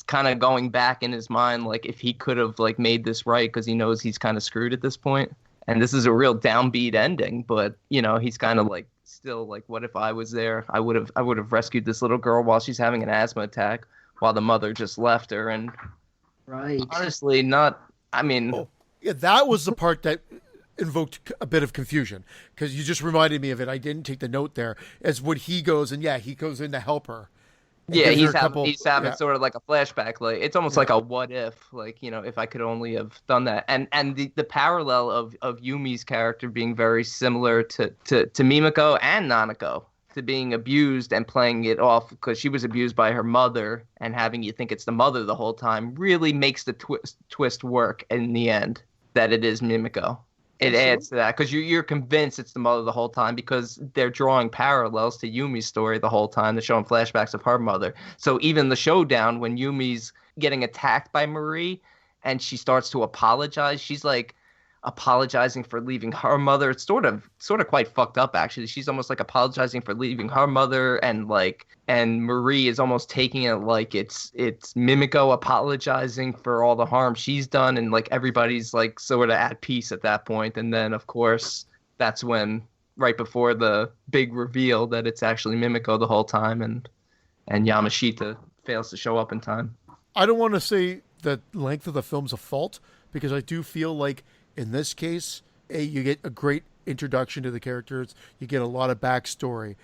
kind of going back in his mind, like if he could have like made this right, because he knows he's kind of screwed at this point. And this is a real downbeat ending, but he's kind of like still like, what if I was there? I would have rescued this little girl while she's having an asthma attack, while the mother just left her. And honestly, not. I mean, that was the part that invoked a bit of confusion, because you just reminded me of it. I didn't take the note there. As when he goes in to help her. Yeah, he's having sort of like a flashback. Like it's almost like a what if, like if I could only have done that. And the parallel of Yumi's character being very similar to Mimiko and Nanako. to being abused and playing it off because she was abused by her mother and having you think it's the mother the whole time really makes the twist work in the end that it is Mimiko. It adds to that because you're convinced it's the mother the whole time because they're drawing parallels to Yumi's story the whole time. They're showing flashbacks of her mother. So even the showdown when Yumi's getting attacked by Marie and she starts to apologize, she's like apologizing for leaving her mother. It's sort of quite fucked up actually. She's almost like apologizing for leaving her mother and Marie is almost taking it like it's Mimiko apologizing for all the harm she's done, and like everybody's like sort of at peace at that point. And then of course that's when right before the big reveal that it's actually Mimiko the whole time and Yamashita fails to show up in time. I don't want to say that length of the film's a fault because I do feel like in this case, you get a great introduction to the characters. You get a lot of backstory.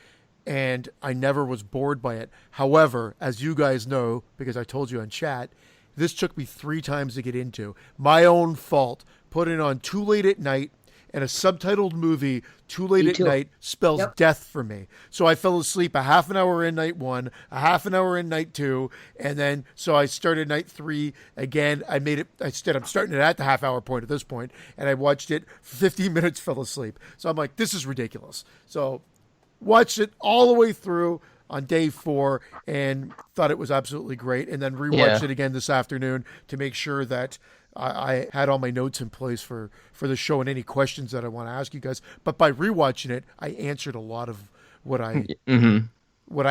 And I never was bored by it. However, as you guys know, because I told you on chat, this took me 3 times to get into. My own fault. Put it on too late at night. And a subtitled movie, too late at night, spells death for me. So I fell asleep a half an hour in night 1, a half an hour in night 2, and then so I started night 3 again. I'm starting it at the half hour point at this point, and I watched it for 15 minutes, fell asleep. So I'm like, this is ridiculous. So watched it all the way through on day 4 and thought it was absolutely great, and then rewatched it again this afternoon to make sure that I had all my notes in place for the show and any questions that I want to ask you guys. But by rewatching it, I answered a lot of what I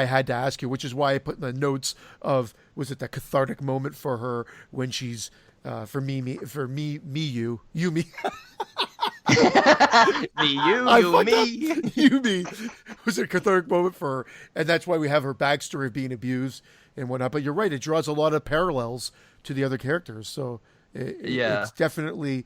had to ask you, which is why I put in the notes of, was it the cathartic moment for her when she's Yumi. Yumi was a cathartic moment for her, and that's why we have her backstory of being abused and whatnot. But you're right; it draws a lot of parallels to the other characters. So it's definitely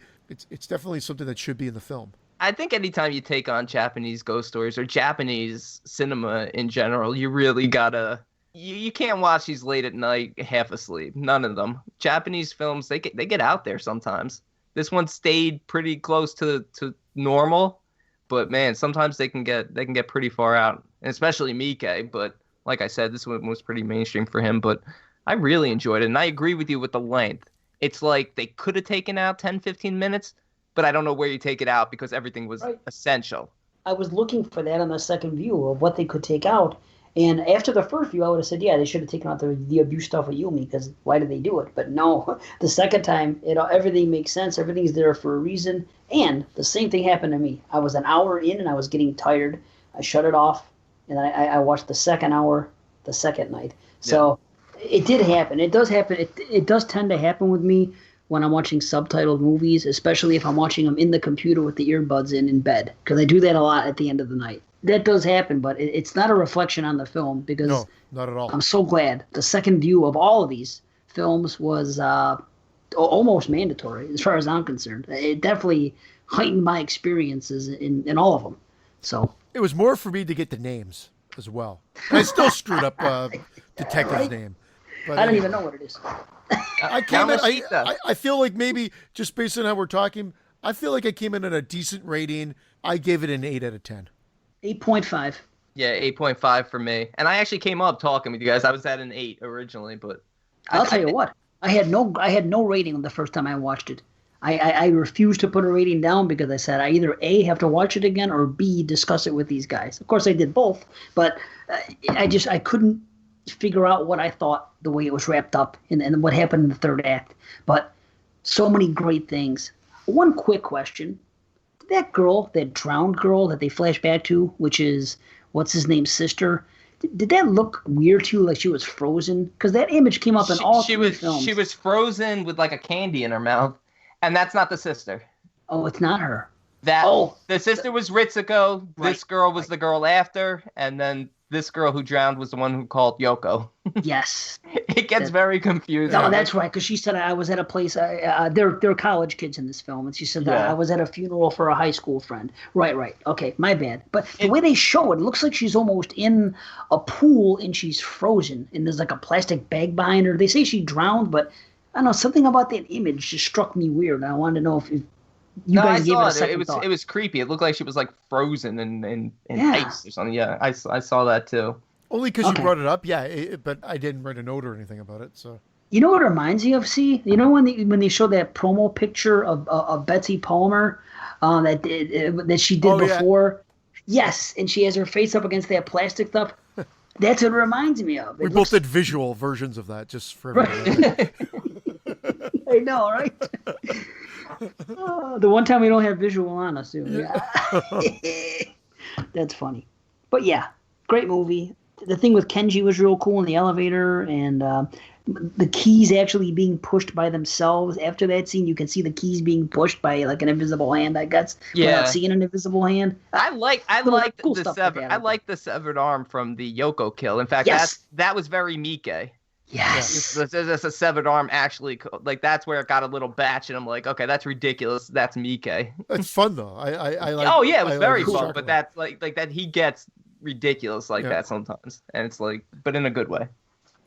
something that should be in the film. I think anytime you take on Japanese ghost stories or Japanese cinema in general, you really gotta. You can't watch these late at night half asleep. None of them. Japanese films, they get out there sometimes. This one stayed pretty close to normal, but man, sometimes they can get pretty far out, and especially Miike. But like I said, this one was pretty mainstream for him. But I really enjoyed it, and I agree with you with the length. It's like they could have taken out 10, 15 minutes, but I don't know where you take it out because everything was essential. I was looking for that on the second view of what they could take out. And after the first view, I would have said, yeah, they should have taken out the abuse stuff with Yumi because why did they do it? But no, the second time, everything makes sense. Everything's there for a reason. And the same thing happened to me. I was an hour in and I was getting tired. I shut it off, and I watched the second hour the second night. So it did happen. It does happen. It does tend to happen with me when I'm watching subtitled movies, especially if I'm watching them in the computer with the earbuds in bed, because I do that a lot at the end of the night. That does happen, but it's not a reflection on the film because no, not at all. I'm so glad the second view of all of these films was almost mandatory as far as I'm concerned. It definitely heightened my experiences in all of them. So it was more for me to get the names as well. And I still screwed up detective's name. But I don't even know what it is. I feel like maybe just based on how we're talking, I feel like I came in at a decent rating. I gave it an 8 out of 10. 8.5. Yeah, 8.5 for me. And I actually came up talking with you guys. I was at an 8 originally, but I'll tell you what. I had no rating the first time I watched it. I refused to put a rating down because I said I either A, have to watch it again, or B, discuss it with these guys. Of course, I did both, but I couldn't figure out what I thought the way it was wrapped up and what happened in the third act. But so many great things. One quick question. That girl, that drowned girl that they flash back to, which is, what's his name's sister, did that look weird to you, like she was frozen? Because that image came up in all three films. She was frozen with like a candy in her mouth, and that's not the sister. Oh, it's not her. The sister was Ritsuko. This girl was the girl after, and then this girl who drowned was the one who called Yoko. Yes. It gets very confusing. No, that's right, because she said I was at a place, they're college kids in this film, and she said that I was at a funeral for a high school friend. Right. Okay, my bad. But the way they show it looks like she's almost in a pool and she's frozen, and there's like a plastic bag behind her. They say she drowned, but I don't know, something about that image just struck me weird. I wanted to know if You guys gave it a saw second thought. It was creepy. It looked like she was like frozen in Yeah. ice or something. Yeah, I saw that too. Only because Okay. you brought it up, but I didn't write a note or anything about it. So You know what it reminds me of? See, you know when they showed that promo picture of Betsy Palmer, that she did before. Yes, and she has her face up against that plastic stuff. That's what it reminds me of. we both did visual versions of that, just for everybody. I know, right? The one time we don't have visual on us, too. Yeah. That's funny. But yeah, great movie. The thing with Kenji was real cool in the elevator, and the keys actually being pushed by themselves. After that scene, you can see the keys being pushed by like an invisible hand, I guess, without seeing an invisible hand. I like cool the stuff severed. like that. I like the severed arm from the Yoko kill. In fact, Yes. that was very Mike. Yes. That's a severed arm actually. Like that's where it got a little batch, and I'm like, okay, that's ridiculous. That's Mike. It's fun though. I like. Oh yeah, it was I very like fun. But that's like that he gets ridiculous like that sometimes, and it's like, but in a good way.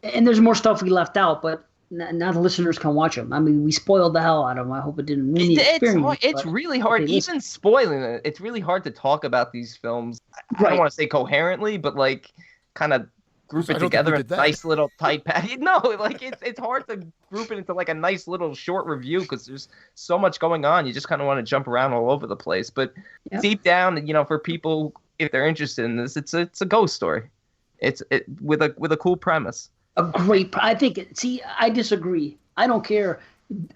And there's more stuff we left out, but now the listeners can watch them. I mean, we spoiled the hell out of them. I hope it didn't ruin the experience. It's really hard, even spoiling it. It's really hard to talk about these films. I don't want to say coherently, but like kind of group it together in a nice little tight package. No, like it's hard to group it into like a nice little short review because there's so much going on. You just kind of want to jump around all over the place. But deep down, for people, if they're interested in this, it's a ghost story. It's with a cool premise. I disagree. I don't care.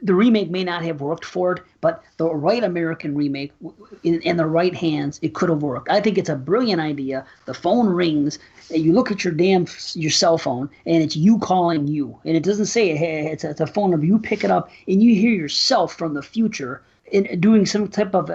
The remake may not have worked for it, but the right American remake in the right hands, it could have worked. I think it's a brilliant idea. The phone rings, and you look at your cell phone, and it's you calling you, and it doesn't say hey, it's a phone number. You pick it up, and you hear yourself from the future doing some type of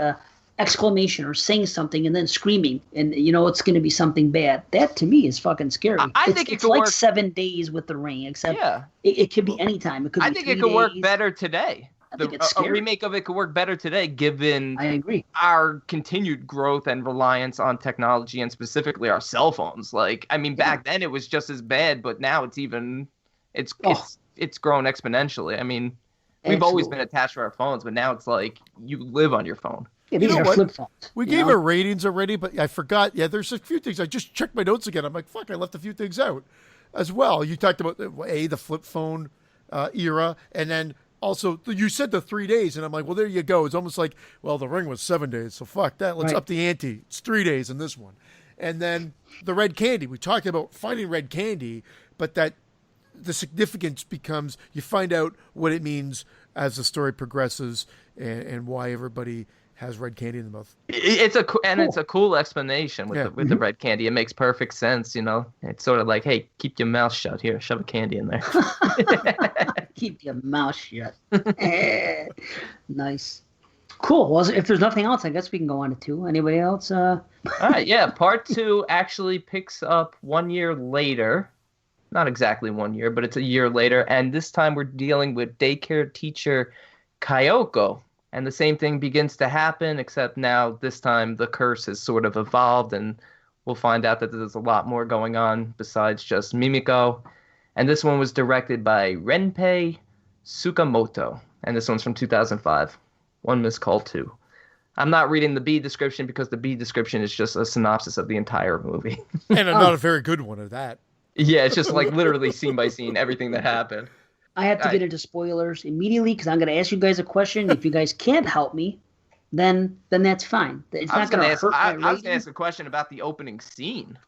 exclamation or saying something and then screaming, and it's going to be something bad. That to me is fucking scary. I think it's like 7 days with the ring, except it could be anytime. It could. I think it could work better today. I think it's scary. A remake of it could work better today, given I agree. our continued growth and reliance on technology, and specifically our cell phones. Like, I mean, back then it was just as bad, but now it's grown exponentially. I mean, we've always been attached to our phones, but now it's like you live on your phone. Yeah, these are flip phones. We gave our ratings already, but I forgot. Yeah, there's a few things. I just checked my notes again. I'm like, fuck, I left a few things out as well. You talked about the flip phone era, and then also you said the 3 days, and I'm like, well, there you go. It's almost like, well, the ring was 7 days, so fuck that. Let's up the ante. It's 3 days in this one. And then the red candy. We talked about finding red candy, but that the significance becomes you find out what it means as the story progresses and why everybody has red candy in the mouth. It's a cool explanation with the red candy. It makes perfect sense, It's sort of like, hey, keep your mouth shut. Here, shove a candy in there. Keep your mouth shut. Nice. Cool. Well, if there's nothing else, I guess we can go on to 2. Anybody else? All right, yeah. Part 2 actually picks up 1 year later. Not exactly 1 year, but it's a year later. And this time we're dealing with daycare teacher Kyoko. And the same thing begins to happen, except now this time the curse has sort of evolved, and we'll find out that there's a lot more going on besides just Mimiko. And this one was directed by Renpei Tsukamoto, and this one's from 2005. One missed call, 2. I'm not reading the B description because the B description is just a synopsis of the entire movie. And not a very good one of that. Yeah, it's just like literally scene by scene, everything that happened. I have to get into spoilers immediately because I'm going to ask you guys a question. If you guys can't help me, then that's fine. It's not going to hurt my rating. I was going to ask a question about the opening scene.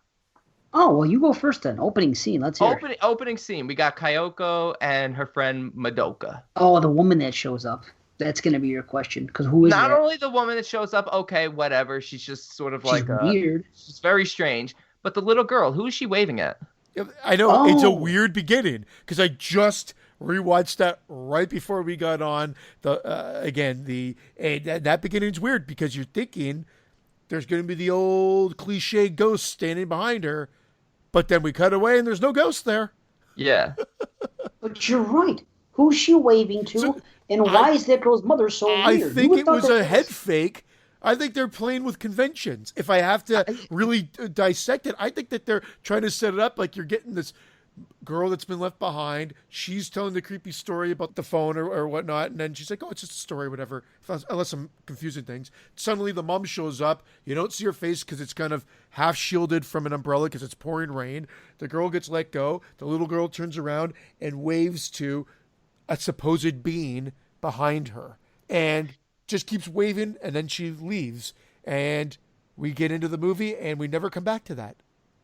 Oh, well, you go first then. Opening scene. Let's hear it. Opening scene. We got Kyoko and her friend Madoka. Oh, the woman that shows up. That's going to be your question because who is Not that? only the woman that shows up, okay, whatever. She's just sort of like weird. She's very strange. But the little girl, who is she waving at? I know. It's a weird beginning because I just rewatched that right before we got on. That beginning's weird because you're thinking there's going to be the old cliche ghost standing behind her, but then we cut away and there's no ghost there. Yeah. But you're right. Who's she waving to? Why is that girl's mother so weird? I think it was a head fake. I think they're playing with conventions. If I have to really dissect it, I think that they're trying to set it up like you're getting this girl that's been left behind. She's telling the creepy story about the phone or whatnot, and then she's like, "Oh, it's just a story, whatever." Unless I'm confusing things. Suddenly, the mom shows up. You don't see her face because it's kind of half shielded from an umbrella because it's pouring rain. The girl gets let go. The little girl turns around and waves to a supposed being behind her, and just keeps waving, and then she leaves. And we get into the movie, and we never come back to that.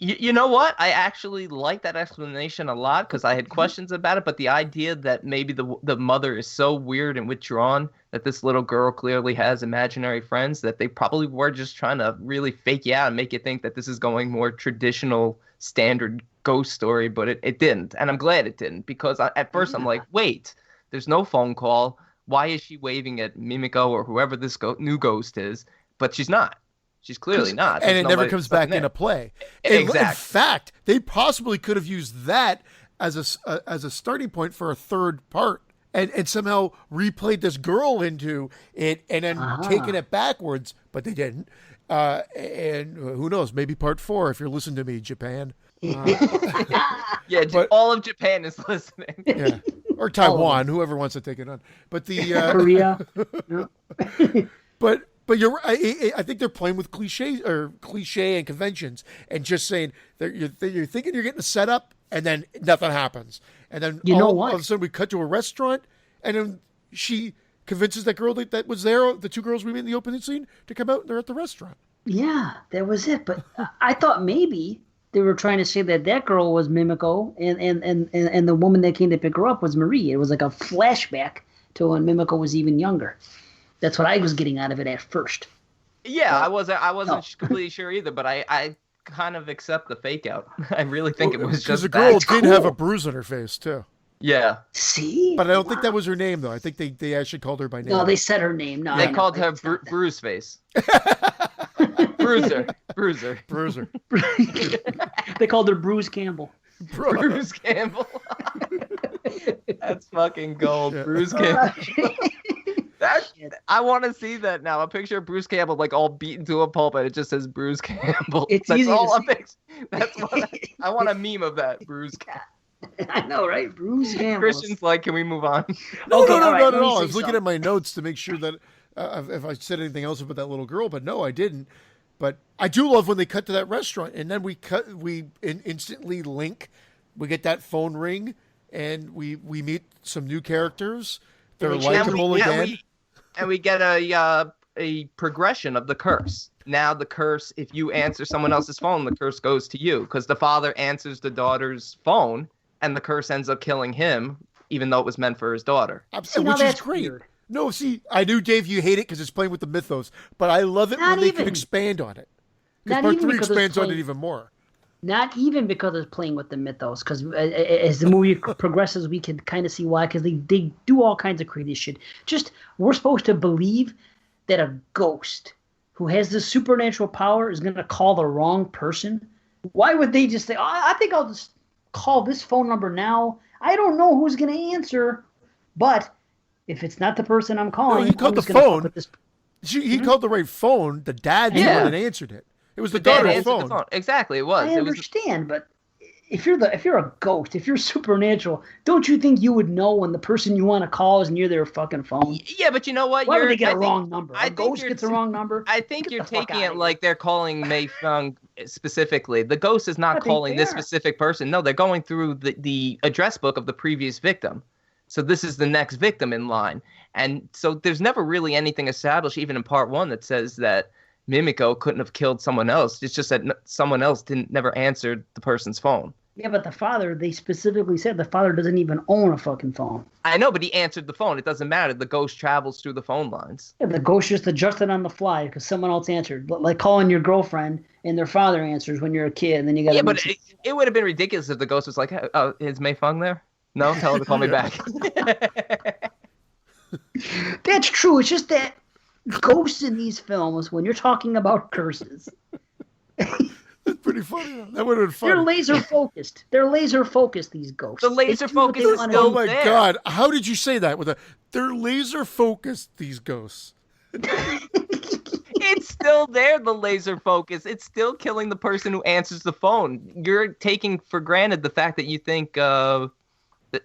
You know what? I actually like that explanation a lot because I had questions about it, but the idea that maybe the mother is so weird and withdrawn that this little girl clearly has imaginary friends, that they probably were just trying to really fake you out and make you think that this is going more traditional, standard ghost story, but it didn't. And I'm glad it didn't, because at first I'm like, wait, there's no phone call. Why is she waving at Mimiko or whoever this new ghost is? But she's not. She's clearly not. And it never comes back into play. Exactly. In fact, they possibly could have used that as a starting point for a third part, and somehow replayed this girl into it and then taken it backwards, but they didn't. And who knows? Maybe part 4 if you're listening to me, Japan. Yeah, but all of Japan is listening. Yeah, or Taiwan, whoever wants to take it on. But the Korea. But you're right. I think they're playing with cliche and conventions, and just saying that you're thinking you're getting a setup, and then nothing happens, and then all of a sudden we cut to a restaurant, and then she convinces that girl that was there, the two girls we met in the opening scene, to come out, and they're at the restaurant. Yeah, that was it. But I thought maybe they were trying to say that girl was Mimiko, and the woman that came to pick her up was Marie. It was like a flashback to when Mimiko was even younger. That's what I was getting out of it at first. Yeah, I wasn't completely sure either, but I kind of accept the fake out. I really think it was just because the girl did have a bruise on her face too. Yeah. See? But I don't think that was her name though. I think they actually called her by name. No, they said her name. No, they called her Bruise Face. Bruiser. They called her Bruce Campbell. Bruce Campbell. That's fucking gold. Yeah. Bruce Campbell. I want to see that now. A picture of Bruce Campbell, like all beaten to a pulp, and it just says Bruce Campbell. It's easy to see. That's what I want a meme of that. Bruce Campbell. I know, right? Bruce Campbell. Christian's like, can we move on? No, not at all. I was looking at my notes to make sure that if I said anything else about that little girl, but no, I didn't. But I do love when they cut to that restaurant, and then we instantly link. We get that phone ring, and we meet some new characters. They're likable again. And we get a progression of the curse. Now the curse, if you answer someone else's phone, the curse goes to you, because the father answers the daughter's phone, and the curse ends up killing him, even though it was meant for his daughter. Which is great. Weird. No, see, I knew, Dave, you hate it because it's playing with the mythos, but I love it when they can expand on it. Because part 3 expands on it even more. Not even because it's playing with the mythos, because as the movie progresses, we can kind of see why, because they do all kinds of crazy shit. Just, we're supposed to believe that a ghost who has this supernatural power is going to call the wrong person. Why would they just say, oh, I think I'll just call this phone number now. I don't know who's going to answer, but if it's not the person I'm calling, he called the phone. He called the right phone. The dad the one that answered it. It was the daughter's phone. Exactly, it was. I understand, but if you're a ghost, if you're supernatural, don't you think you would know when the person you want to call is near their fucking phone? Yeah, but you know what? Why would they get a wrong number? A ghost gets a wrong number? I think you're taking it like they're calling Mei Feng specifically. The ghost is not calling this specific person. No, they're going through the address book of the previous victim. So this is the next victim in line. And so there's never really anything established, even in part 1, that says that Mimiko couldn't have killed someone else. It's just that someone else never answered the person's phone. Yeah, but the father, they specifically said the father doesn't even own a fucking phone. I know, but he answered the phone. It doesn't matter. The ghost travels through the phone lines. Yeah, the ghost just adjusted on the fly because someone else answered. Like calling your girlfriend and their father answers when you're a kid, and then you got. Yeah, but it would have been ridiculous if the ghost was like, "Oh, is Mei Feng there? No, tell her to call me back." That's true. It's just that ghosts in these films, when you're talking about curses. That's pretty funny. That would have been funny. They're laser focused. These ghosts. The laser focus is still Oh my there. God. How did you say that? They're laser focused, these ghosts. It it's still there, the laser focus. It's still killing the person who answers the phone. You're taking for granted the fact that you think that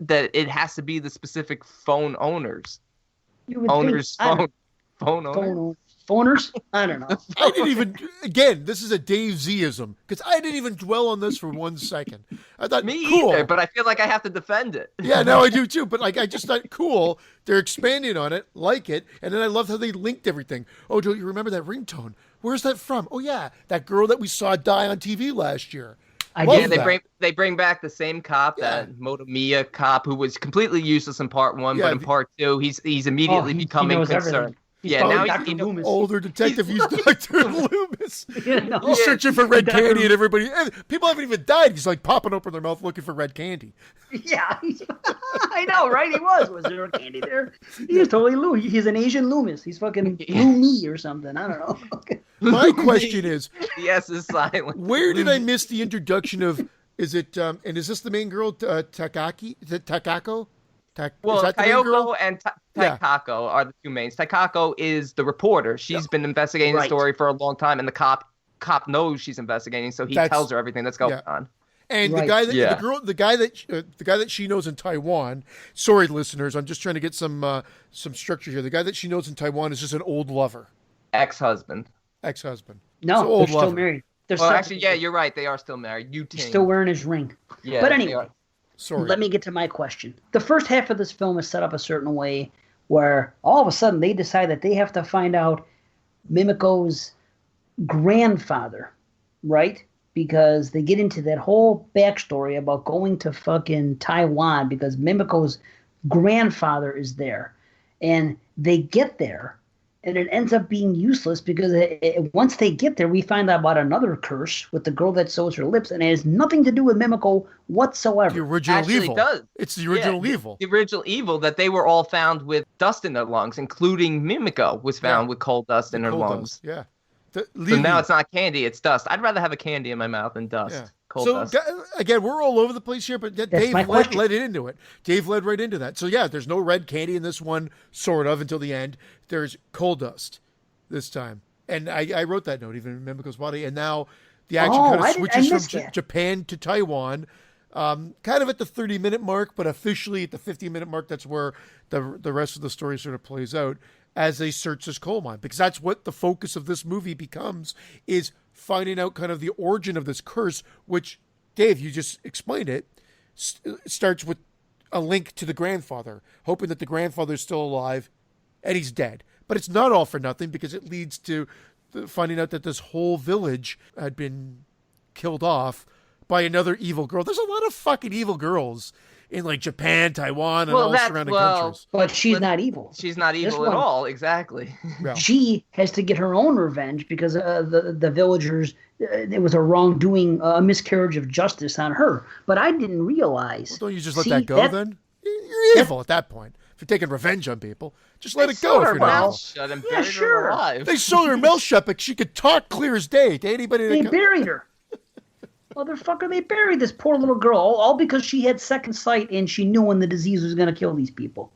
it has to be the specific phone owners. You would Owners, think, phone owners. Phoners? I don't know. I didn't even, again, this is a Dave Z-ism, because I didn't even dwell on this for 1 second. I thought, Me cool. either, but I feel like I have to defend it. Yeah, now I do too, but like I just thought, cool, they're expanding on it, like it, and then I loved how they linked everything. Oh, don't you remember that ringtone? Where's that from? Oh yeah, that girl that we saw die on TV last year. They bring back the same cop, that Motomiya cop who was completely useless in part 1, but in part 2 he's immediately becoming concerned. Everything. Now Dr. he's Loomis. Older detective, he's Dr. Loomis. No. He's searching for red candy, and everybody, people haven't even died. He's like popping open their mouth looking for red candy. Yeah, I know, right? He was. Was there a candy there? He is totally Lou. He's an Asian Loomis. He's fucking Loomy or something. I don't know. My question is, the S is silent. where did I miss the introduction of? Is it? And is this the main girl, Takaki? Is it Takako? Well, Kayoko and Yeah. Taikako are the two mains. Taikako is the reporter. She's been investigating the story for a long time, and the cop knows she's investigating, so he tells her everything that's going on. And the guy that the guy that she knows in Taiwan. Sorry, listeners, I'm just trying to get some structure here. The guy that she knows in Taiwan is just an old lover, ex-husband. No, so they're still married. Actually, yeah, you're right. They are still married. He's still wearing his ring. Yeah, but anyway. Sorry. Let me get to my question. The first half of this film is set up a certain way where all of a sudden they decide that they have to find out Mimiko's grandfather, right? Because they get into that whole backstory about going to fucking Taiwan because Mimiko's grandfather is there. And they get there, and it ends up being useless because once they get there, we find out about another curse with the girl that sews her lips, and it has nothing to do with Mimiko whatsoever. The original evil. Does. It's the original evil. The original evil that they were all found with dust in their lungs, including Mimiko was found with coal dust in her lungs. Yeah. So now it's not candy, it's dust. I'd rather have a candy in my mouth than dust. Yeah. Coal so dust. again, we're all over the place here, but Dave led it into it. Dave led right into that. So yeah, there's no red candy in this one, sort of, until the end. There's coal dust this time. And I wrote that note, even in Mimiko's body. And now the action kind of switches from Japan to Taiwan. Kind of at the 30-minute mark, but officially at the 50-minute mark, that's where the rest of the story sort of plays out as they search this coal mine. Because that's what the focus of this movie becomes, is finding out kind of the origin of this curse, which, Dave, you just explained it, starts with a link to the grandfather, hoping that the grandfather's still alive and he's dead. But it's not all for nothing, because it leads to finding out that this whole village had been killed off by another evil girl. There's a lot of fucking evil girls in like Japan, Taiwan, and all surrounding countries. But she's not evil. She's not evil at all, exactly. Yeah. She has to get her own revenge because the villagers, it was a wrongdoing, a miscarriage of justice on her. But I didn't realize. Well, don't you just let that go then? You're evil at that point. If you're taking revenge on people, just let it go if you're not. Shut and buried her alive. They sewed her mouth shut, but she could talk clear as day to anybody. They buried her. Motherfucker, they buried this poor little girl, all because she had second sight and she knew when the disease was going to kill these people.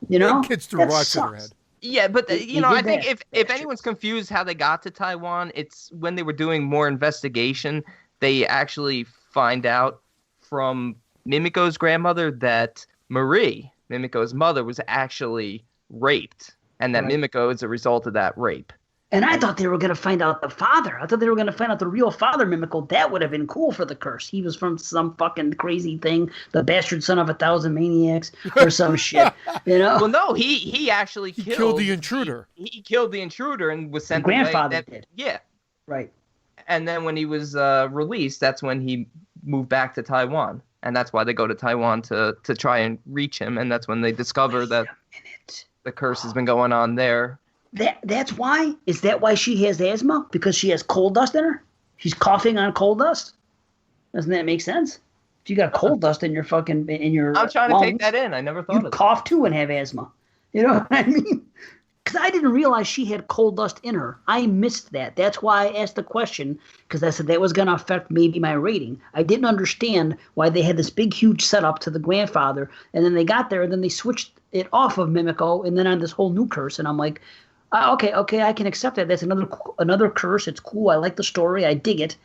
You know? Kids threw rocks at her head. Yeah, but I think if anyone's confused how they got to Taiwan, it's when they were doing more investigation, they actually find out from Mimiko's grandmother that Marie, Mimiko's mother, was actually raped, and that Mimiko is a result of that rape. And I thought they were going to find out the father. I thought they were going to find out the real father, Mimiko. That would have been cool for the curse. He was from some fucking crazy thing, the bastard son of 1,000 maniacs or some shit. You know? Well, no, he actually killed the intruder. He killed the intruder and was sent away. The grandfather did. Yeah. Right. And then when he was released, that's when he moved back to Taiwan. And that's why they go to Taiwan to try and reach him. And that's when they discover that the curse has been going on there. That's why? Is that why she has asthma? Because she has coal dust in her? She's coughing on coal dust? Doesn't that make sense? If you got coal dust in your fucking I'm trying to take that in. I never thought of it. You cough too and have asthma. You know what I mean? Because I didn't realize she had coal dust in her. I missed that. That's why I asked the question, because I said that was going to affect maybe my rating. I didn't understand why they had this big, huge setup to the grandfather, and then they got there, and then they switched it off of Mimiko, and then on this whole new curse, and I'm like, Okay, I can accept that. That's another curse. It's cool. I like the story. I dig it.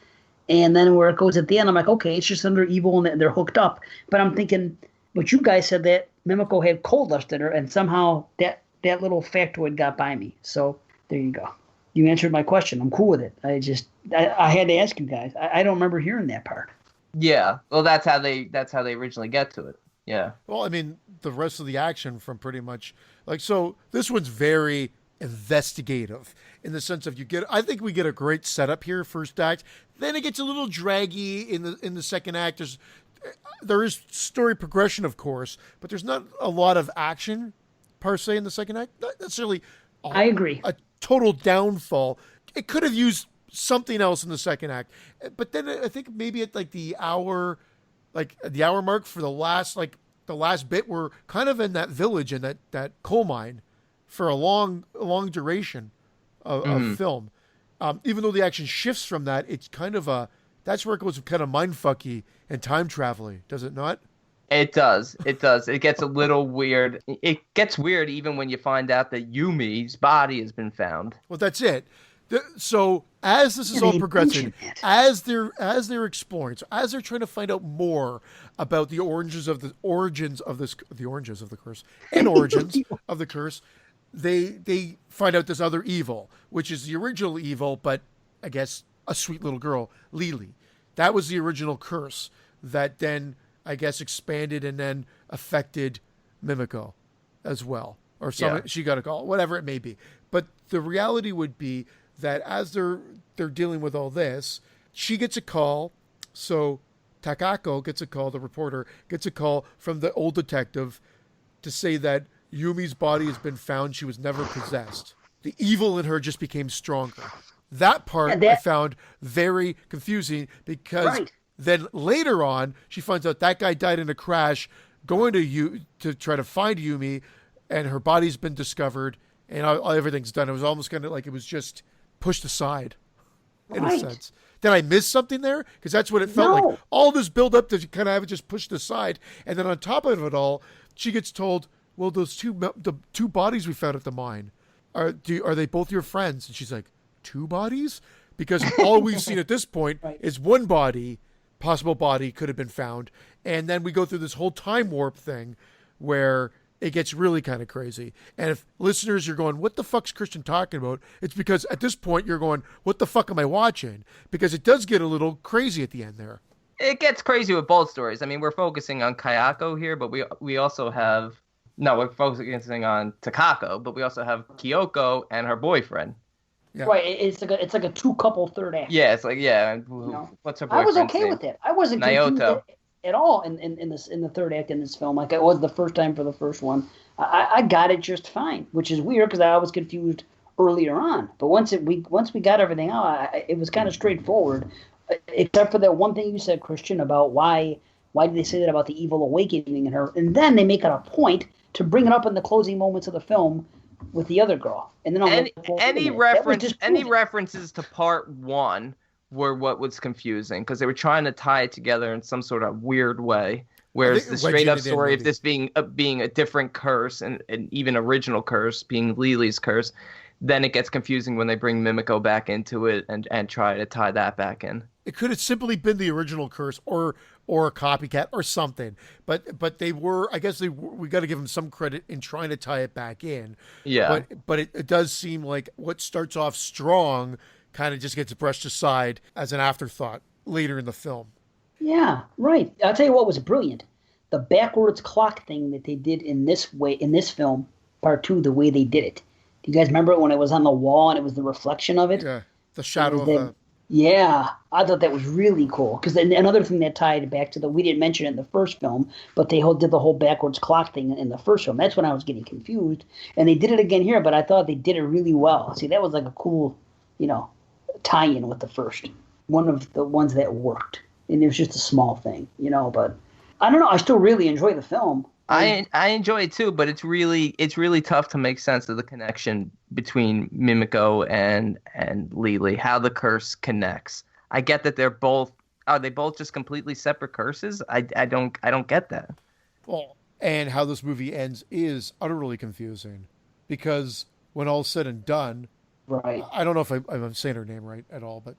And then where it goes at the end, I'm like, okay, it's just under evil and they're hooked up. But I'm thinking, but you guys said that Mimiko had cold lust in her, and somehow that little factoid got by me. So there you go. You answered my question. I'm cool with it. I had to ask you guys. I don't remember hearing that part. Yeah, well, that's how they originally get to it. Yeah. Well, I mean, the rest of the action from pretty much like so. This one's very investigative in the sense of I think we get a great setup here, first act. Then it gets a little draggy in the second act. There is story progression, of course, but there's not a lot of action per se in the second act. Not necessarily. I agree. A total downfall. It could have used something else in the second act, but then I think maybe at like the hour mark for the last bit, we're kind of in that village and that coal mine for a long duration of film. Even though the action shifts from that, it's kind of that's where it goes kind of mindfucky and time traveling, does it not? It does. It does. It gets a little weird. It gets weird even when you find out that Yumi's body has been found. Well, that's it. So as this is all progressing, as they're exploring, so as they're trying to find out more about the origins of the curse, they find out this other evil, which is the original evil, but I guess a sweet little girl, Lily. That was the original curse that then I guess expanded and then affected Mimiko as well, or she got a call, whatever it may be. But the reality would be that as they're dealing with all this, she gets a call. So Takako gets a call, the reporter gets a call from the old detective to say that Yumi's body has been found. She was never possessed. The evil in her just became stronger. That part I found very confusing because then later on, she finds out that guy died in a crash going to try to find Yumi, and her body's been discovered and everything's done. It was almost kind of like it was just pushed aside in a sense. Did I miss something there? Because that's what it felt like. All this build up to kind of have it just pushed aside. And then on top of it all, she gets told, well, the two bodies we found at the mine, are they both your friends? And she's like, 2 bodies? Because all we've seen at this point is one possible body could have been found. And then we go through this whole time warp thing where it gets really kind of crazy. And if listeners, you're going, what the fuck's Christian talking about? It's because at this point you're going, what the fuck am I watching? Because it does get a little crazy at the end there. It gets crazy with both stories. I mean, we're focusing on Kayako here, but we also have... No, we're focusing on Takako, but we also have Kyoko and her boyfriend. Yeah. Right, it's like a 2-couple third act. Yeah, it's like what's her boyfriend's I was okay name? with that. I wasn't confused at all in the third act in this film, like I was the first time for the first one. I got it just fine, which is weird because I was confused earlier on. But once we got everything out, it was kind of straightforward, except for that one thing you said, Christian, about why did they say that about the evil awakening in her, and then they make it a point to bring it up in the closing moments of the film with the other girl. And then any references to part 1 were what was confusing because they were trying to tie it together in some sort of weird way. Whereas the straight up story of this being a different curse and even original curse being Lily's curse, then it gets confusing when they bring Mimiko back into it and try to tie that back in. It could have simply been the original curse or a copycat or something, but they were. I guess we got to give them some credit in trying to tie it back in. Yeah. But it does seem like what starts off strong kind of just gets brushed aside as an afterthought later in the film. Yeah, right. I'll tell you what was brilliant: the backwards clock thing that they did in this film, part 2. The way they did it. Do you guys remember it when it was on the wall and it was the reflection of it? Yeah, the shadow of the. Yeah, I thought that was really cool because another thing that tied back to we didn't mention it in the first film, but they did the whole backwards clock thing in the first film. That's when I was getting confused, and they did it again here, but I thought they did it really well. See, that was like a cool, tie-in with the first, one of the ones that worked, and it was just a small thing, But I don't know. I still really enjoy the film. I enjoy it too, but it's really tough to make sense of the connection between Mimiko and Lily, how the curse connects. I get that are they both just completely separate curses? I don't get that. Well, and how this movie ends is utterly confusing because when all's said and done, Right. I don't know if I'm saying her name right at all, but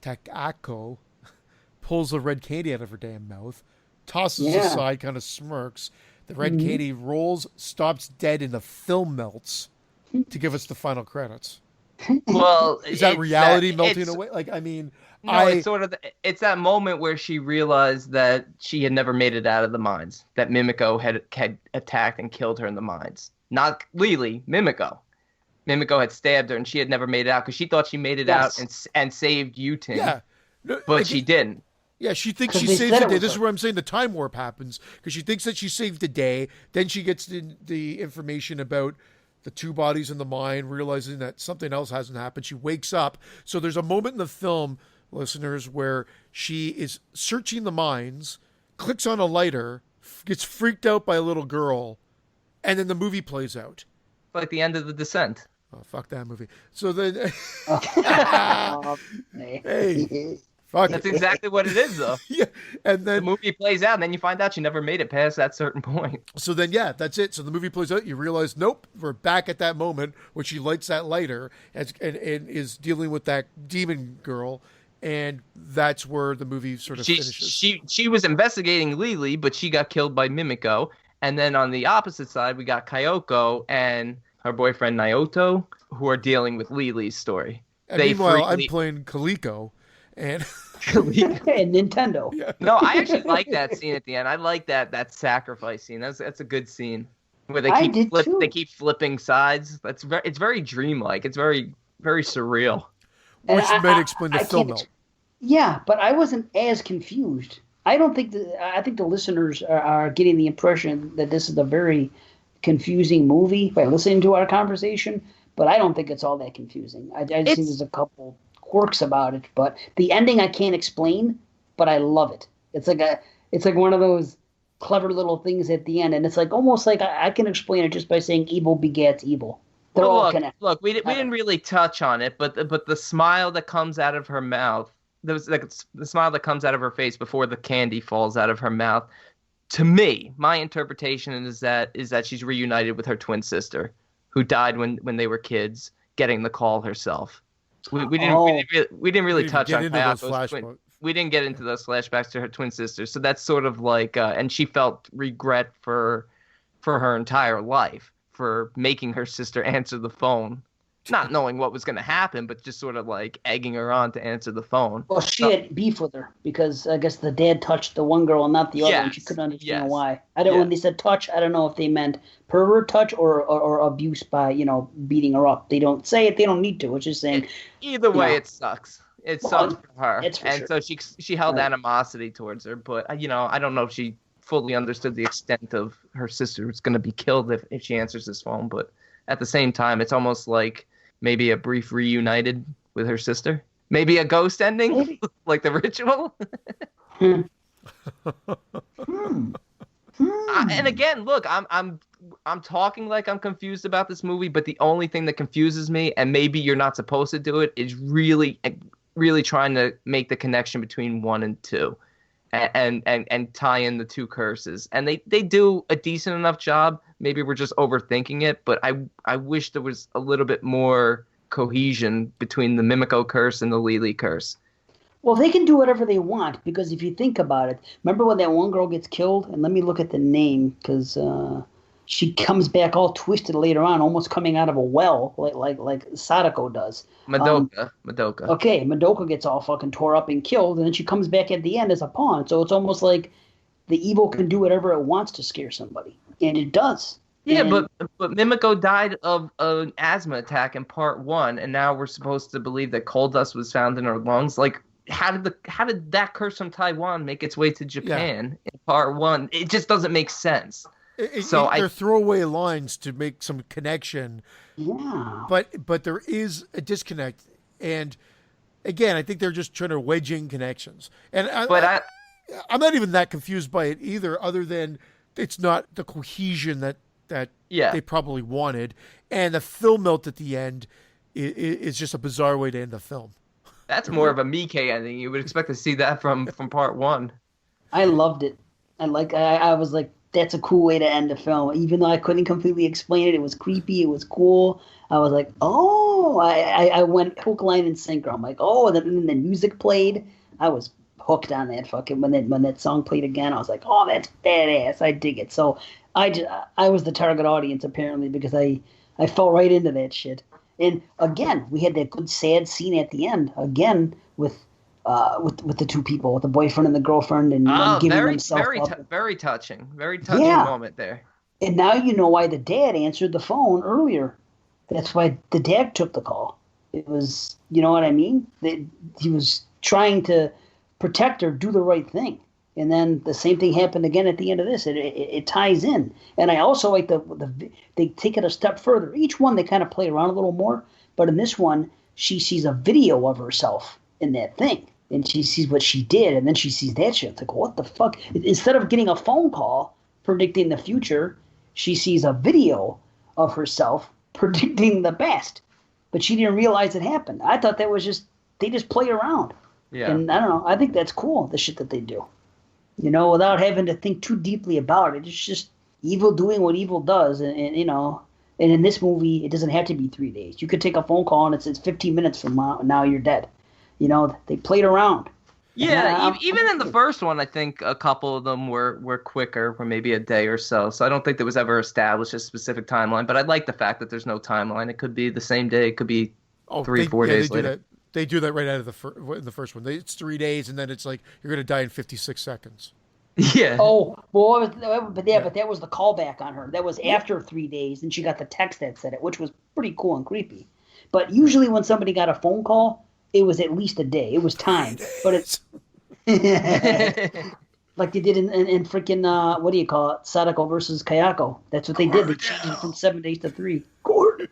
Takako pulls the red candy out of her damn mouth, tosses it aside, kind of smirks. The red candy rolls, stops dead, and the film melts to give us the final credits. Well, is that reality melting away? Like, I mean, no, it's sort of it's that moment where she realized that she had never made it out of the mines. That Mimiko had attacked and killed her in the mines. Not Lily, Mimiko. Mimiko had stabbed her, and she had never made it out because she thought she made it out and saved Yutin. Yeah, but she didn't. Yeah, she thinks she saved the day. This is where I'm saying the time warp happens because she thinks that she saved the day. Then she gets the information about the two bodies in the mine, realizing that something else hasn't happened. She wakes up. So there's a moment in the film, listeners, where she is searching the mines, clicks on a lighter, gets freaked out by a little girl, and then the movie plays out. Like the end of The Descent. Oh, fuck that movie. So then... Hey. Fuck That's exactly what it is, though. Yeah, and then the movie plays out, and then you find out she never made it past that certain point. So then, yeah, that's it. So the movie plays out. You realize, nope, we're back at that moment when she lights that lighter and is dealing with that demon girl, and that's where the movie sort of finishes. She was investigating Lily, but she got killed by Mimiko. And then on the opposite side, we got Kyoko and her boyfriend Naoto, who are dealing with Lily's story. And meanwhile, I'm playing Kaliko. And and Nintendo. Yeah. No, I actually like that scene at the end. I like that sacrifice scene. That's a good scene where they keep flipping sides. It's very dreamlike. It's very very surreal. Which might explain the film melt. Yeah, but I wasn't as confused. I don't think I think the listeners are getting the impression that this is a very confusing movie by listening to our conversation. But I don't think it's all that confusing. I just think there's a couple quirks about it, but the ending I can't explain, but I love it. It's like one of those clever little things at the end, and it's like almost like I can explain it just by saying evil begets evil. They're all connected. Look, we didn't really touch on it, but the smile that comes out of her mouth, the smile that comes out of her face before the candy falls out of her mouth. To me, my interpretation is that she's reunited with her twin sister, who died when they were kids, getting the call herself. We didn't really touch on Kayako's twin. We didn't get into those flashbacks to her twin sister. So that's sort of like, and she felt regret for her entire life for making her sister answer the phone, not knowing what was going to happen, but just sort of like egging her on to answer the phone. Well, she had beef with her because I guess the dad touched the one girl and not the other, and she couldn't understand why. When they said touch, I don't know if they meant pervert touch or abuse by beating her up. They don't say it. They don't need to. Which is saying either way, it sucks. It sucks for her, and so she held animosity towards her. But I don't know if she fully understood the extent of her sister was going to be killed if she answers this phone. But at the same time, it's almost like maybe a brief reunited with her sister. Maybe a ghost ending, like The Ritual. And again, look, I'm talking like I'm confused about this movie, but the only thing that confuses me, and maybe you're not supposed to do it, is really trying to make the connection between 1 and 2, and tie in the two curses. And they do a decent enough job. Maybe we're just overthinking it, but I wish there was a little bit more cohesion between the Mimiko curse and the Lily curse. Well, they can do whatever they want, because if you think about it, remember when that one girl gets killed? And let me look at the name, because she comes back all twisted later on, almost coming out of a well, like Sadako does. Madoka. Okay, Madoka gets all fucking tore up and killed, and then she comes back at the end as a pawn. So it's almost like the evil can do whatever it wants to scare somebody, and it does. Yeah, but Mimiko died of an asthma attack in part 1, and now we're supposed to believe that coal dust was found in her lungs. Like, how did that curse from Taiwan make its way to Japan in part 1? It just doesn't make sense. They're throwaway lines to make some connection. Yeah. But there is a disconnect, and again, I think they're just trying to wedge in connections. And I'm not even that confused by it either, other than it's not the cohesion that they probably wanted, and the film melt at the end is just a bizarre way to end the film. That's more of a Mike ending. You would expect to see that from part 1. I loved it. I was like that's a cool way to end the film. Even though I couldn't completely explain it, it was creepy, it was cool. I was like, oh, I went hook, line, and sinker. I'm like, oh, and then the music played. I was hooked on that fucking when that song played again. I was like, oh, that's badass. I dig it. So I was the target audience apparently because I fell right into that shit. And again, we had that good sad scene at the end again with the two people, with the boyfriend and the girlfriend, and giving themselves up. Very touching moment there. And now you know why the dad answered the phone earlier. That's why the dad took the call. It was, you know what I mean? He was trying to protect her, do the right thing. And then the same thing happened again at the end of this. It ties in. And I also like they take it a step further. Each one they kind of play around a little more. But in this one, she sees a video of herself in that thing. And she sees what she did. And then she sees that shit. It's like, what the fuck? Instead of getting a phone call predicting the future, she sees a video of herself predicting the past. But she didn't realize it happened. I thought that was they just play around. Yeah. And I don't know. I think that's cool, the shit that they do. You know, without having to think too deeply about it. It's just evil doing what evil does. And you know, and in this movie, it doesn't have to be 3 days. You could take a phone call and it's 15 minutes from now you're dead. You know, they played around. Yeah, even in the first one, I think a couple of them were quicker, for maybe a day or so. So I don't think there was ever established a specific timeline. But I like the fact that there's no timeline. It could be the same day. It could be 3-4 days later. They do that right out of the first one. It's 3 days, and then it's like you're going to die in 56 seconds. Yeah. Oh, well, but that was the callback on her. That was after 3 days, and she got the text that said it, which was pretty cool and creepy. But usually when somebody got a phone call, it was at least a day. It was timed. But it's like they did in freaking, what do you call it, Sadako versus Kayako. That's what they did. They changed it from 7 days to 3. Gordon.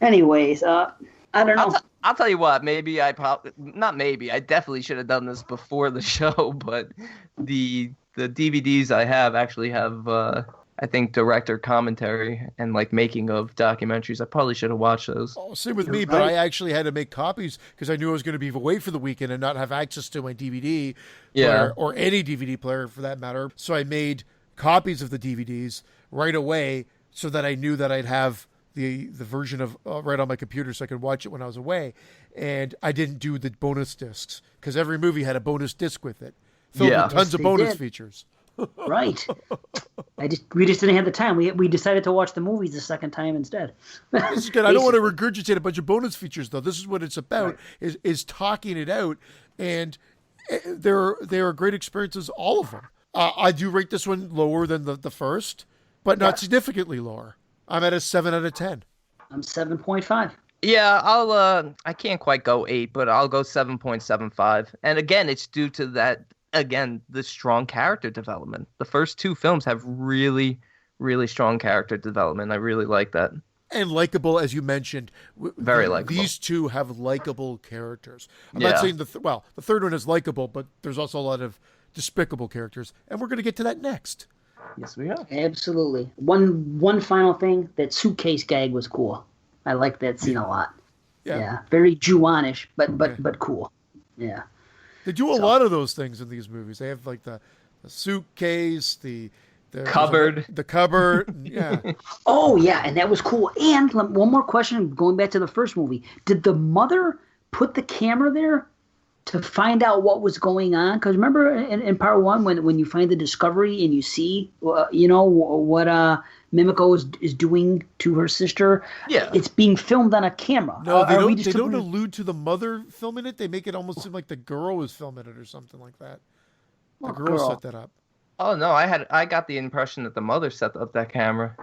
Anyways, I don't know. I'll tell you what. Maybe I definitely should have done this before the show. But the DVDs I actually have, I think, director commentary and like making of documentaries. I probably should have watched those. Oh, same with me, but I actually had to make copies because I knew I was going to be away for the weekend and not have access to my DVD player or any DVD player for that matter. So I made copies of the DVDs right away so that I knew that I'd have the version of right on my computer so I could watch it when I was away. And I didn't do the bonus discs because every movie had a bonus disc with it. Filled with tons of bonus features. Right. We just didn't have the time. We decided to watch the movies the second time instead. This is good. I don't want to regurgitate a bunch of bonus features though. This is what it's about, is talking it out. And there are great experiences, all of them. I do rate this one lower than the first, but not significantly lower. I'm at a 7 out of 10. I'm 7.5. Yeah, I can't quite go 8, but I'll go 7.75. And again, it's due to that, the strong character development. The first 2 films have really, really strong character development. I really like that. And likable, as you mentioned. Very likable. These 2 have likable characters. I'm not saying the third one is likable, but there's also a lot of despicable characters. And we're going to get to that next. Yes, we are. Absolutely. One final thing, that suitcase gag was cool. I like that scene a lot. Yeah. Very Ju-onish, but cool. Yeah. They do a lot of those things in these movies. They have like the suitcase, the cupboard. The cupboard. Yeah. Oh, yeah. And that was cool. And one more question, going back to the first movie. Did the mother put the camera there to find out what was going on? Because remember in part 1 when you find the discovery and you see, what Mimiko is doing to her sister? Yeah. It's being filmed on a camera. No, they don't allude to the mother filming it. They make it almost seem like the girl was filming it or something like that. The girl set that up. Oh, no, I got the impression that the mother set up that camera.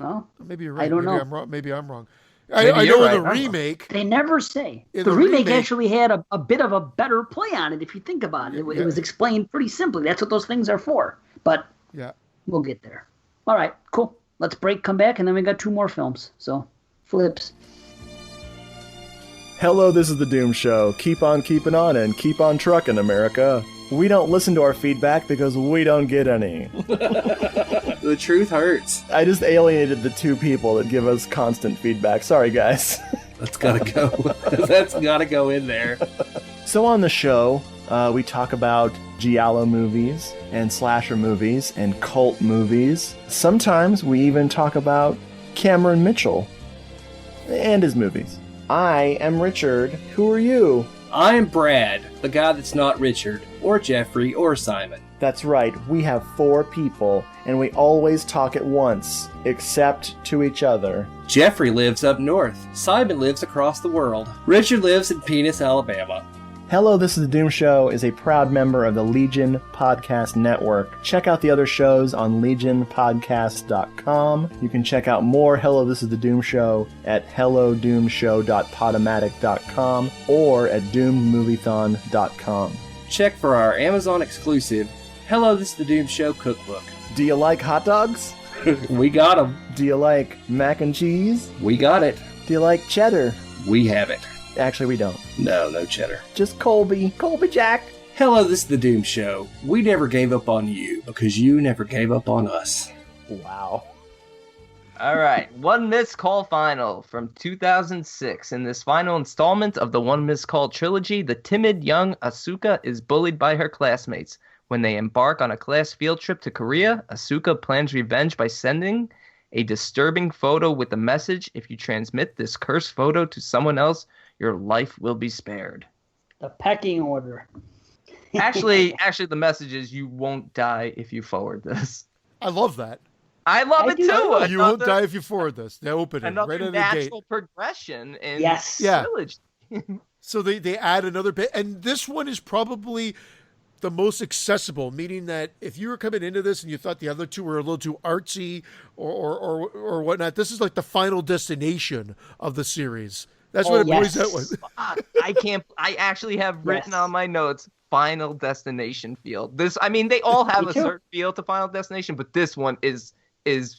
Oh, maybe you're right. I don't know. Maybe I'm wrong. I know in the remake. They never say. The remake actually had a bit of a better play on it, if you think about it. It was explained pretty simply. That's what those things are for. But we'll get there. All right, cool. Let's break, come back, and then we got 2 more films. So, flips. Hello, this is The Doom Show. Keep on keeping on and keep on trucking, America. We don't listen to our feedback because we don't get any. The truth hurts. I just alienated the 2 people that give us constant feedback. Sorry, guys. That's gotta go. That's gotta go in there. So on the show, we talk about giallo movies and slasher movies and cult movies. Sometimes we even talk about Cameron Mitchell and his movies. I am Richard. Who are you? I'm Brad, the guy that's not Richard, or Jeffrey, or Simon. That's right, we have 4 people, and we always talk at once, except to each other. Jeffrey lives up north. Simon lives across the world. Richard lives in Penis, Alabama. Hello, This is the Doom Show is a proud member of the Legion Podcast Network. Check out the other shows on legionpodcast.com. You can check out more Hello, This is the Doom Show at hellodoomshow.podomatic.com or at doommoviethon.com. Check for our Amazon exclusive Hello, This is the Doom Show cookbook. Do you like hot dogs? We got 'em. Do you like mac and cheese? We got it. Do you like cheddar? We have it. Actually, we don't. No cheddar. Just Colby. Colby Jack. Hello, this is the Doom Show. We never gave up on you because you never gave up on us. Wow. All right, One Missed Call Final from 2006. In this final installment of the One Missed Call trilogy, the timid young Asuka is bullied by her classmates. When they embark on a class field trip to Korea, Asuka plans revenge by sending a disturbing photo with the message, "If you transmit this cursed photo to someone else, your life will be spared." The pecking order. Actually, the message is, "You won't die if you forward this." I love that. I love it do too. too. You won't die if you forward this. The opening, Another right out of the gate. natural progression in Yes. Yeah. Village. So they add another bit, and this one is probably the most accessible, meaning that if you were coming into this and you thought the other two were a little too artsy or whatnot, this is like the final destination of the series. That's what it boils out with. I actually have written on my notes Final Destination feel. This, I mean, they all have a certain feel to Final Destination, but this one is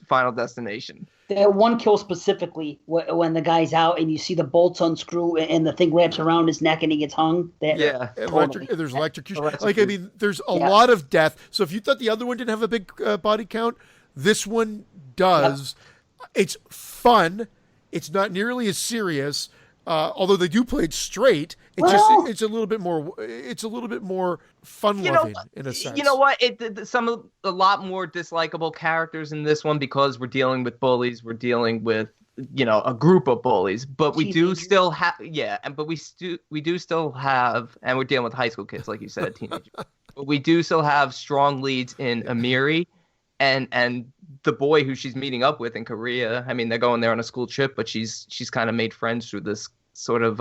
Final Destination. That one kill specifically, when the guy's out and you see the bolts unscrew and the thing wraps around his neck and he gets hung. Yeah. Totally. There's electrocution. Like, I mean, there's a lot of death. So if you thought the other one didn't have a big body count, this one does. Yep. It's fun. It's not nearly as serious. Although they do play it straight, it's a little bit more fun loving in a sense. You know what? A lot more dislikable characters in this one because we're dealing with bullies. We're dealing with a group of bullies, but we do still have we do still have, and we're dealing with high school kids, like you said, teenagers. But we do still have strong leads in Amiri and the boy who she's meeting up with in Korea. I mean, they're going there on a school trip, but she's kind of made friends through this sort of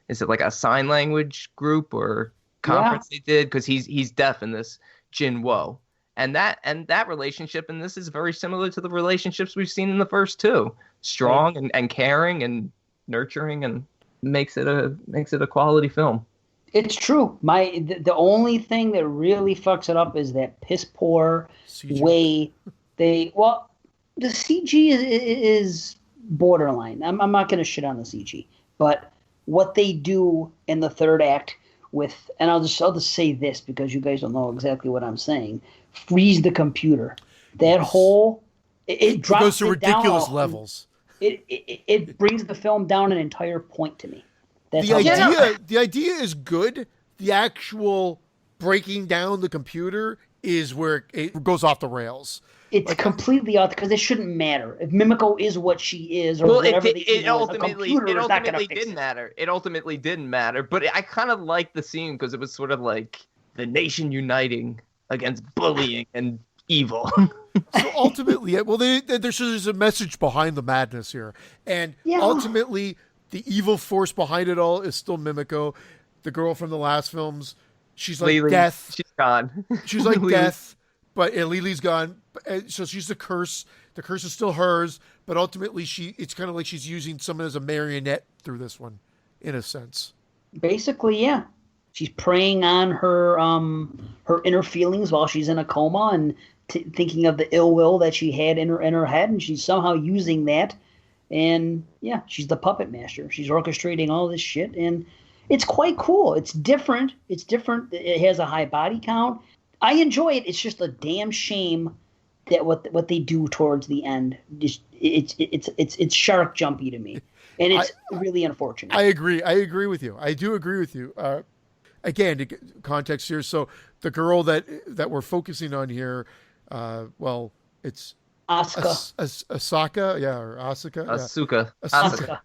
is it like a sign language group or conference they did, because he's deaf in this, Jinwo, and that relationship in this is very similar to the relationships we've seen in the first two. Strong and caring and nurturing, and makes it a quality film. It's true. The only thing that really fucks it up is that piss poor CG. Way the CG is borderline. I'm not going to shit on the CG, but what they do in the third act with, and I'll just say this because you guys don't know exactly what I'm saying. Freeze the computer. That whole it drops goes to it ridiculous down, levels. It brings the film down an entire point to me. That's the idea is good. The actual breaking down the computer is where it goes off the rails. It's completely off because it shouldn't matter. If Mimiko is what she is, or whatever it ultimately didn't matter. It ultimately didn't matter. But I kind of liked the scene because it was sort of like the nation uniting against bullying and evil. So ultimately, there's a message behind the madness here, and ultimately, the evil force behind it all is still Mimiko, the girl from the last films. She's like death. She's gone. She's like death. But Lily's gone, so she's the curse. The curse is still hers, but ultimately it's kind of like she's using someone as a marionette through this one, in a sense. Basically, yeah. She's preying on her inner feelings while she's in a coma and thinking of the ill will that she had in her head, and she's somehow using that. And yeah, she's the puppet master. She's orchestrating all this shit, and it's quite cool. It's different. It has a high body count. I enjoy it. It's just a damn shame that what they do towards the end, it's shark jumpy to me, and it's really unfortunate. I agree with you. I do agree with you. again, to get context here. So the girl that we're focusing on here, well, it's Asuka. Asaka, yeah, or Asuka, Asuka. Asuka.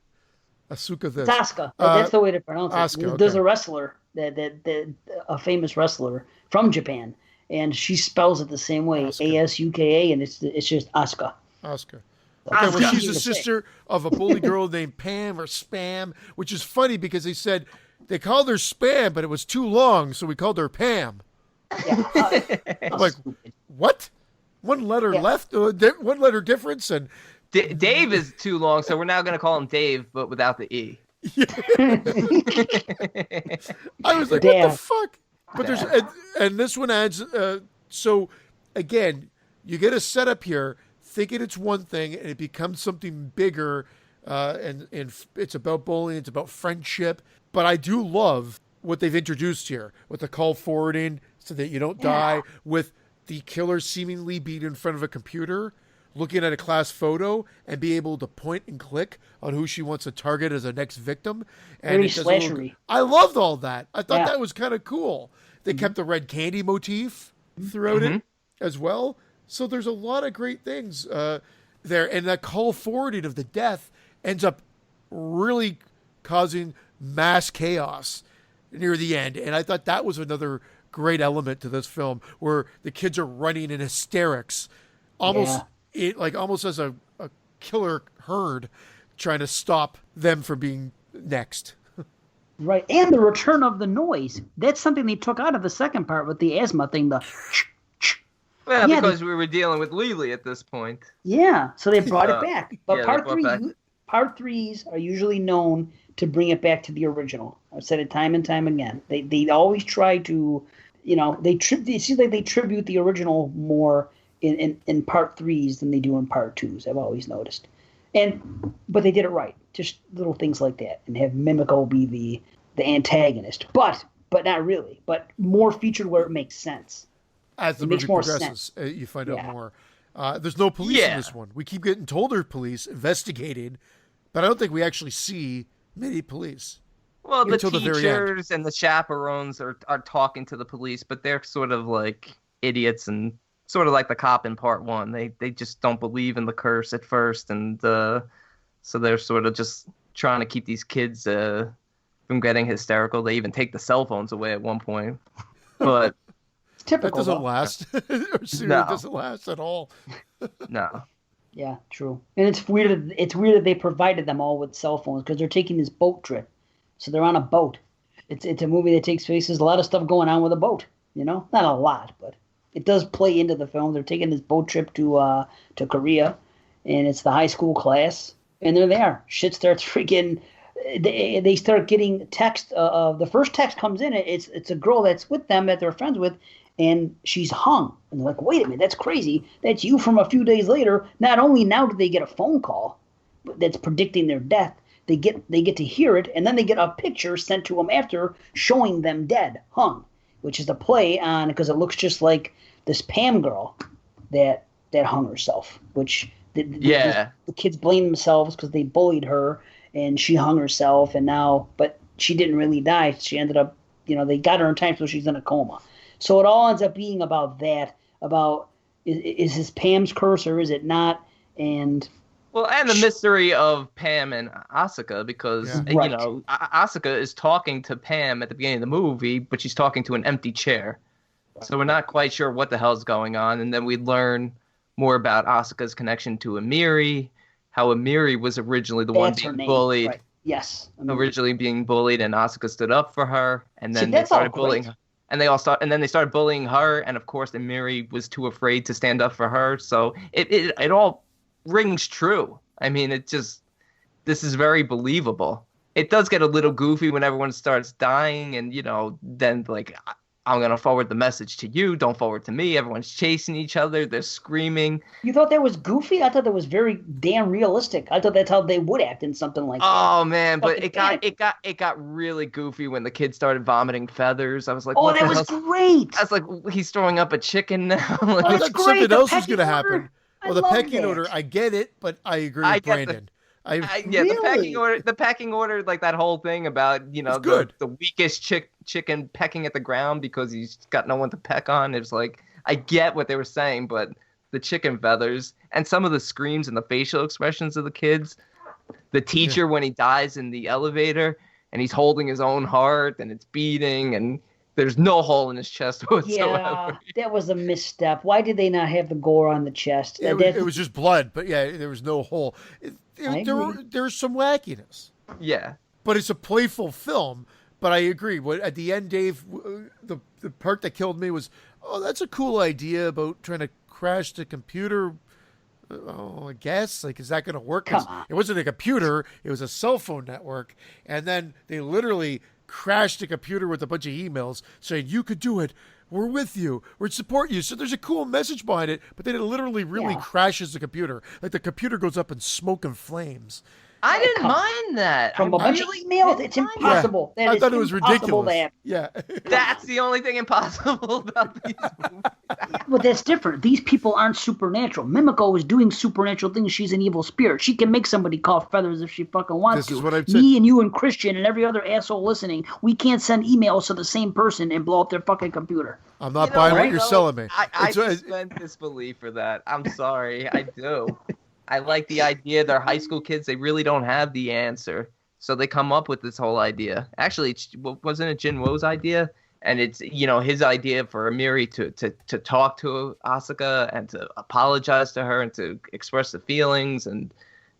Asuka. This. It's Asuka. That's the way to pronounce Asuka, it. There's okay. a wrestler a famous wrestler from Japan, and she spells it the same way, Asuka. Asuka, and it's just Asuka. Asuka. Okay, well, she's the Easy to say. sister of a bully girl named Pam or Spam, which is funny because they said they called her Spam, but it was too long, so we called her Pam. Yeah. I'm like, what? One letter left, one letter difference, and Dave is too long, so we're now going to call him Dave, but without the E. I was like, what the fuck? But there's and this one adds. So again, you get a setup here, thinking it's one thing, and it becomes something bigger. And it's about bullying, it's about friendship. But I do love what they've introduced here with the call forwarding, so that you don't die, with the killer seemingly being in front of a computer, looking at a class photo and be able to point and click on who she wants to target as a next victim. And Very it does a little- slashery. I loved all that. I thought Yeah. that was kind of cool. They kept the red candy motif throughout it as well. So there's a lot of great things there. And that call forwarding of the death ends up really causing mass chaos near the end. And I thought that was another great element to this film, where the kids are running in hysterics, almost almost as a killer herd trying to stop them from being next. Right, and the return of the noise. That's something they took out of the second part with the asthma thing. Well, Yeah, because we were dealing with Lily at this point. So they brought it back. But yeah, part they brought three, part threes are usually known to bring it back to the original. I've said it time and time again. They always try to, it seems like they tribute the original more in part threes than they do in part twos. I've always noticed, but they did it right. Just little things like that, and have Mimico be the antagonist, but not really. But more featured where it makes sense. As the It makes movie more progresses, sense. you find out Yeah. more. There's no police in this one. We keep getting told there's police investigating, but I don't think we actually see many police. Well, the Until the very end. teachers and the chaperones are talking to the police, but they're sort of like idiots and sort of like the cop in part one. They just don't believe in the curse at first, and so they're sort of just trying to keep these kids from getting hysterical. They even take the cell phones away at one point. But It's typical. That doesn't though. last. It No. doesn't last at all. no. Yeah, true. And it's weird. It's weird that they provided them all with cell phones because they're taking this boat trip, so they're on a boat. It's a movie that takes place. There's a lot of stuff going on with a boat. Not a lot, but it does play into the film. They're taking this boat trip to Korea, and it's the high school class, and they're there. Shit starts freaking. They start getting text. The first text comes in. It's a girl that's with them that they're friends with, and she's hung. And they're like, wait a minute, that's crazy. That's you from a few days later. Not only now do they get a phone call that's predicting their death, they get to hear it, and then they get a picture sent to them after showing them dead, hung, which is a play on, because it looks just like this Pam girl that hung herself, which the kids blame themselves because they bullied her, and she hung herself, but she didn't really die. She ended up, they got her in time, so she's in a coma. So it all ends up being about that, about is this Pam's curse or is it not? And the mystery of Pam and Asuka, because Right. Asuka is talking to Pam at the beginning of the movie, but she's talking to an empty chair. So we're not quite sure what the hell's going on. And then we learn more about Asuka's connection to Amiri, how Amiri was originally the one that's her being name. bullied. Right. Yes. Originally being bullied, and Asuka stood up for her, and then See, they that's all started bullying great. her. And then they started bullying her, and of course, Amiri was too afraid to stand up for her. So it all rings true. I mean, this is very believable. It does get a little goofy when everyone starts dying, and then like, I'm gonna forward the message to you. Don't forward to me. Everyone's chasing each other. They're screaming. You thought that was goofy? I thought that was very damn realistic. I thought that's how they would act in something like that. Oh man, but Fucking it got really goofy when the kids started vomiting feathers. I was like, Oh, what that the was hell's- great. I was like, he's throwing up a chicken now. I That's thought great, something the else was pecking going to order. happen. I Well, the love pecking that. order, I get it, but I agree I with get the- Brandon. Really? the pecking order, like that whole thing about the weakest chicken pecking at the ground because he's got no one to peck on. It's like I get what they were saying, but the chicken feathers and some of the screams and the facial expressions of the kids, the teacher when he dies in the elevator and he's holding his own heart and it's beating and there's no hole in his chest whatsoever. Yeah, that was a misstep. Why did they not have the gore on the chest? It was just blood, but yeah, there was no hole. There's some wackiness. Yeah. But it's a playful film. But I agree. At the end, Dave, the part that killed me was, that's a cool idea about trying to crash the computer. Oh, I guess. Like, is that going to work? Come on. It wasn't a computer. It was a cell phone network. And then they literally crashed the computer with a bunch of emails saying, you could do it. We're with you. We support you. So there's a cool message behind it. But then it literally really crashes the computer. Like the computer goes up in smoke and flames. I didn't mind that. From a bunch of emails, it's impossible. Yeah. I thought it was ridiculous. Yeah. That's the only thing impossible about these movies. But that's different. These people aren't supernatural. Mimiko is doing supernatural things. She's an evil spirit. She can make somebody cough feathers if she fucking wants to. This is what I've said. Me and you and Christian and every other asshole listening, we can't send emails to the same person and blow up their fucking computer. I'm not buying what you're selling me. I suspend disbelief for that. I'm sorry. I do. I like the idea they're high school kids. They really don't have the answer. So they come up with this whole idea. Actually, wasn't it Jin Wo's idea? And it's, his idea for Amiri to talk to Asuka and to apologize to her and to express the feelings. And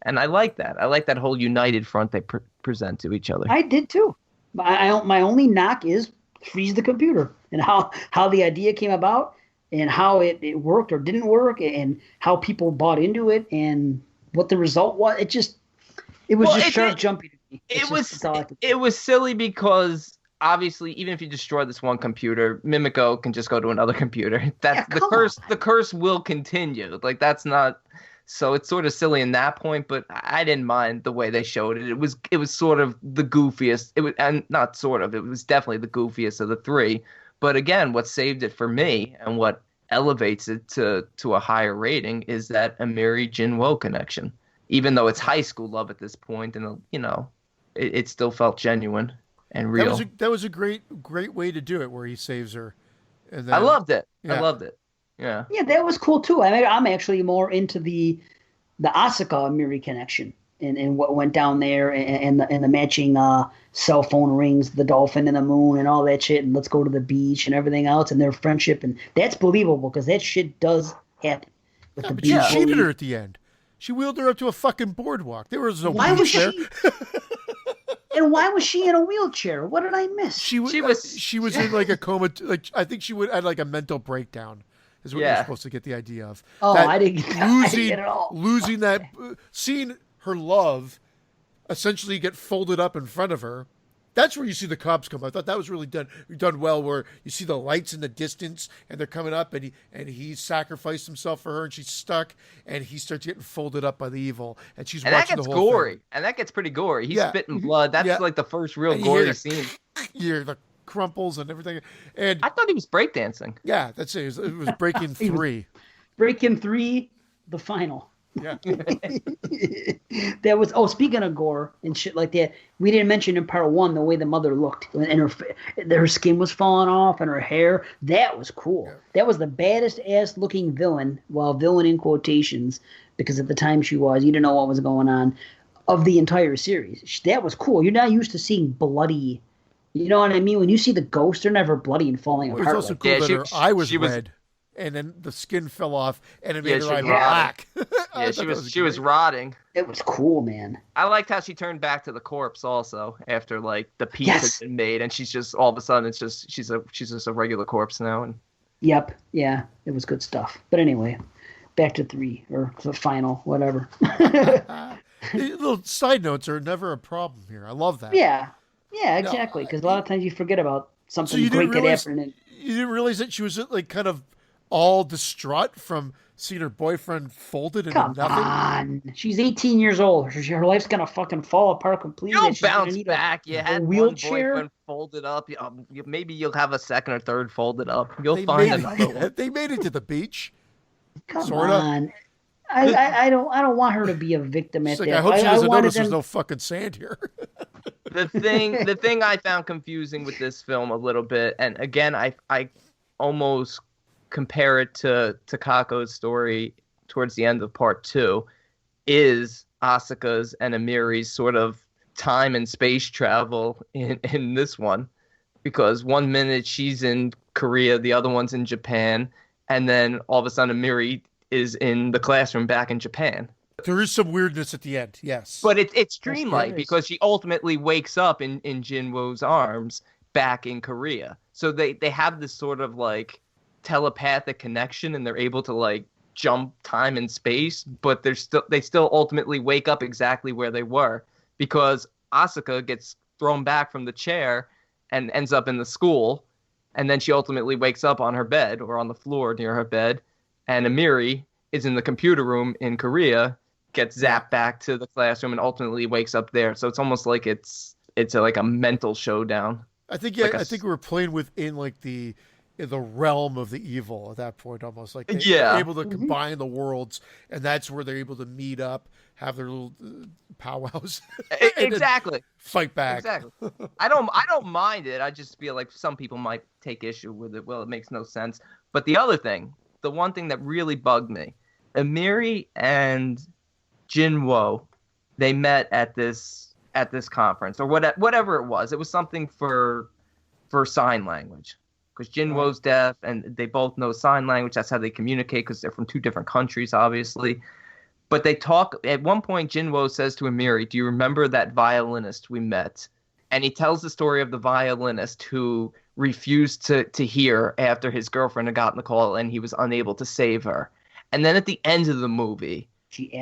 I like that. I like that whole united front they present to each other. I did too. My only knock is freeze the computer and how the idea came about. And how it worked or didn't work, and how people bought into it, and what the result was. It was sharp jumpy to me. It was silly because obviously, even if you destroy this one computer, Mimiko can just go to another computer. That's the curse. The curse will continue. Like that's not. So it's sort of silly in that point, but I didn't mind the way they showed it. It was sort of the goofiest. It was, and not sort of. It was definitely the goofiest of the three. But again, what saved it for me and what elevates it to a higher rating is that Amiri Jinwo connection. Even though it's high school love at this point, and it still felt genuine and real. That was a great way to do it, where he saves her. And then, I loved it. Yeah. I loved it. Yeah. Yeah, that was cool too. I'm actually more into the Asuka Amiri connection. And what went down there, and the matching cell phone rings, the dolphin and the moon, and all that shit, and let's go to the beach and everything else, and their friendship, and that's believable because that shit does happen. With the but beach. she cheated her at the end. She wheeled her up to a fucking boardwalk. There was no beach there. And why was she in a wheelchair? What did I miss? She was in like a coma. Like I think she had like a mental breakdown. Is what you're supposed to get the idea of. Oh, I didn't get it at all. Losing that, seeing her love essentially get folded up in front of her. That's where you see the cops come. I thought that was really done well, where you see the lights in the distance and they're coming up, and he sacrificed himself for her, and she's stuck, and he starts getting folded up by the evil, and she's watching the whole gory. thing. And that gets pretty gory. He's spitting blood. That's like the first real gory scene. Yeah, the crumples and everything. And I thought he was breakdancing. Yeah, that's it. It was Breaking 3. Breaking 3, the final. Yeah. That was speaking of gore and shit like that, we didn't mention in part 1 the way the mother looked, and her skin was falling off and her hair. That was cool. Yeah. That was the baddest ass looking villain, well, villain in quotations, because at the time you didn't know what was going on, of the entire series. That was cool. You're not used to seeing bloody, you know what I mean? When you see the ghosts, they're never bloody and falling apart. It was also cool that her eye was red. And then the skin fell off, and it made her eye black. Yeah, she was rotting. It was cool, man. I liked how she turned back to the corpse also after like the piece had been made, and she's just all of a sudden she's just a regular corpse now. And yep, yeah, it was good stuff. But anyway, back to 3 or the final, whatever. Little side notes are never a problem here. I love that. Yeah, exactly. Because a lot of times you forget about something great that happened. You didn't realize that she was like kind of all distraught from seeing her boyfriend folded into nothing? Come on. She's 18 years old. Her life's going to fucking fall apart completely. You'll bounce back. You had wheelchair. One boyfriend folded up. Maybe you'll have a second or third folded up. You'll find another one. They made it to the beach. Come on. I don't want her to be a victim at It's like, that. I hope she doesn't notice them... there's no fucking sand here. The thing I found confusing with this film a little bit, and again, I almost compare it to Takako's story towards the end of part 2, is Asuka's and Amiri's sort of time and space travel in this one, because one minute she's in Korea, the other one's in Japan, and then all of a sudden Amiri is in the classroom back in Japan. There is some weirdness at the end, yes. But it's dreamlike because she ultimately wakes up in Jinwo's arms back in Korea. So they have this sort of like telepathic connection, and they're able to like jump time and space, but they still ultimately wake up exactly where they were, because Asuka gets thrown back from the chair and ends up in the school, and then she ultimately wakes up on her bed or on the floor near her bed, and Amiri is in the computer room in Korea, gets zapped back to the classroom, and ultimately wakes up there. So it's almost like it's like a mental showdown. I think I think we were playing within like in the realm of the evil at that point, almost like they're able to combine the worlds, and that's where they're able to meet up, have their little powwows, exactly, fight back. Exactly. I don't mind it. I just feel like some people might take issue with it. Well, it makes no sense. But the one thing that really bugged me, Amiri and Jinwo, they met at this conference or whatever it was. It was something for sign language, because Jinwo's deaf and they both know sign language. That's how they communicate, because they're from 2 different countries, obviously. But they talk. At one point, Jinwo says to Amiri, "Do you remember that violinist we met?" And he tells the story of the violinist who refused to hear after his girlfriend had gotten the call and he was unable to save her. And then at the end of the movie,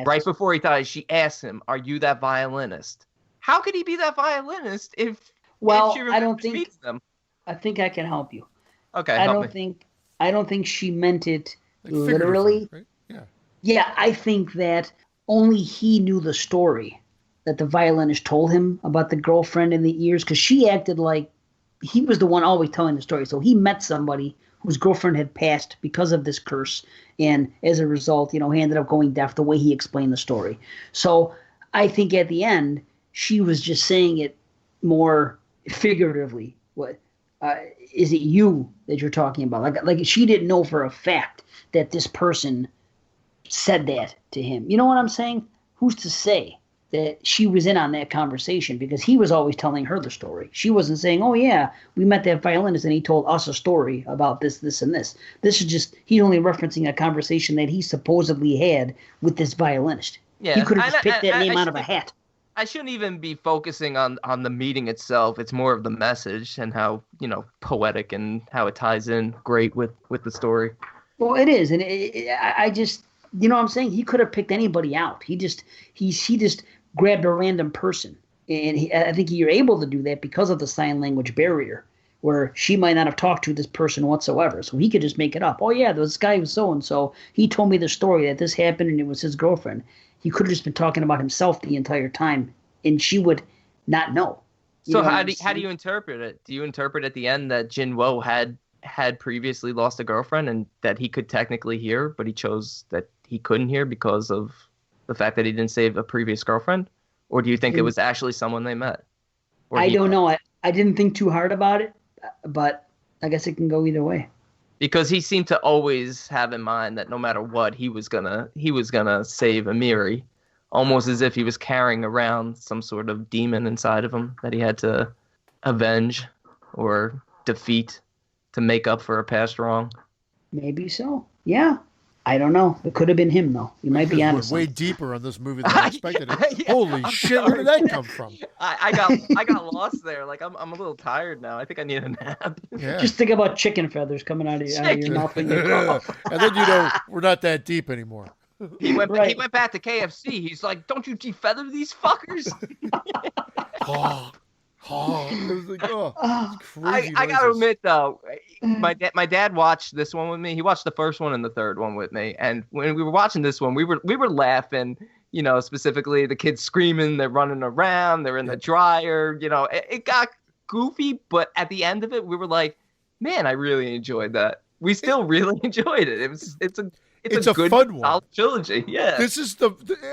right before he dies, she asks him, "Are you that violinist?" How could he be that violinist if she I don't think meets them? I think I can help you. Okay, I don't think she meant it like literally. Right? Yeah, I think that only he knew the story that the violinist told him about the girlfriend in the ears, because she acted like he was the one always telling the story. So he met somebody whose girlfriend had passed because of this curse, and as a result, he ended up going deaf, the way he explained the story. So I think at the end, she was just saying it more figuratively. What is it you that you're talking about? Like she didn't know for a fact that this person said that to him. You know what I'm saying? Who's to say that she was in on that conversation, because he was always telling her the story. She wasn't saying, "Oh yeah, we met that violinist and he told us a story about this, this, and this." This is just, he's only referencing a conversation that he supposedly had with this violinist. Yeah, he could have just picked that name out of a hat. I shouldn't even be focusing on the meeting itself. It's more of the message and how, poetic, and how it ties in great with the story. Well, it is. And I just, you know what I'm saying? He could have picked anybody out. He just grabbed a random person. And I think you're able to do that because of the sign language barrier, where she might not have talked to this person whatsoever. So he could just make it up. "Oh yeah, this guy was so-and-so. He told me the story that this happened and it was his girlfriend." He could have just been talking about himself the entire time, and she would not know. So how do you interpret it? Do you interpret at the end that Jinwo had previously lost a girlfriend and that he could technically hear, but he chose that he couldn't hear because of the fact that he didn't save a previous girlfriend? Or do you think it was actually someone they met? I don't know. I didn't think too hard about it, but I guess it can go either way. Because he seemed to always have in mind that no matter what, he was gonna save Amiri, almost as if he was carrying around some sort of demon inside of him that he had to avenge or defeat to make up for a past wrong. Maybe so. Yeah. I don't know. It could have been him, though. You might be honest. Way deeper on this movie than I expected. Holy shit! Where did that come from? I got lost there. Like I'm a little tired now. I think I need a nap. Yeah. Just think about chicken feathers coming out of your mouth when you go. And then we're not that deep anymore. He went back to KFC. He's like, "Don't you defeather these fuckers?" It was like, it's crazy. I gotta admit though, my dad watched this one with me. He watched the first one and the third one with me, and when we were watching this one, we were laughing. Specifically the kids screaming, they're running around, they're in the dryer. It got goofy, but at the end of it, we were like, man, I really enjoyed that. We still really enjoyed it. It's a a good, fun one. solid trilogy. Yeah. This is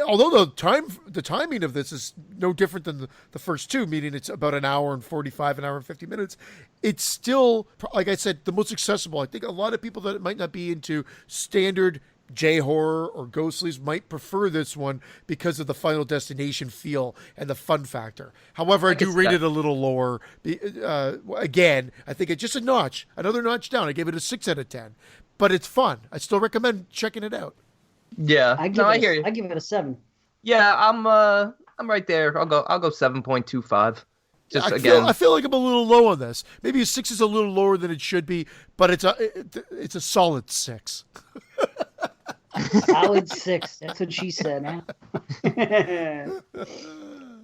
although the timing of this is no different than the first two, meaning it's about an hour and 45, an hour and 50 minutes. It's still, like I said, the most accessible. I think a lot of people that might not be into standard J-horror or ghostlies might prefer this one because of the Final Destination feel and the fun factor. However, I do rate it a little lower. Again, I think it's just another notch down. I gave it a 6 out of 10, but it's fun. I still recommend checking it out. Yeah, I hear you. I give it a 7. Yeah, I'm right there. I'll go 7.25. Just I feel like I'm a little low on this. Maybe a 6 is a little lower than it should be, but it's a solid 6. Solid 6. That's what she said, huh?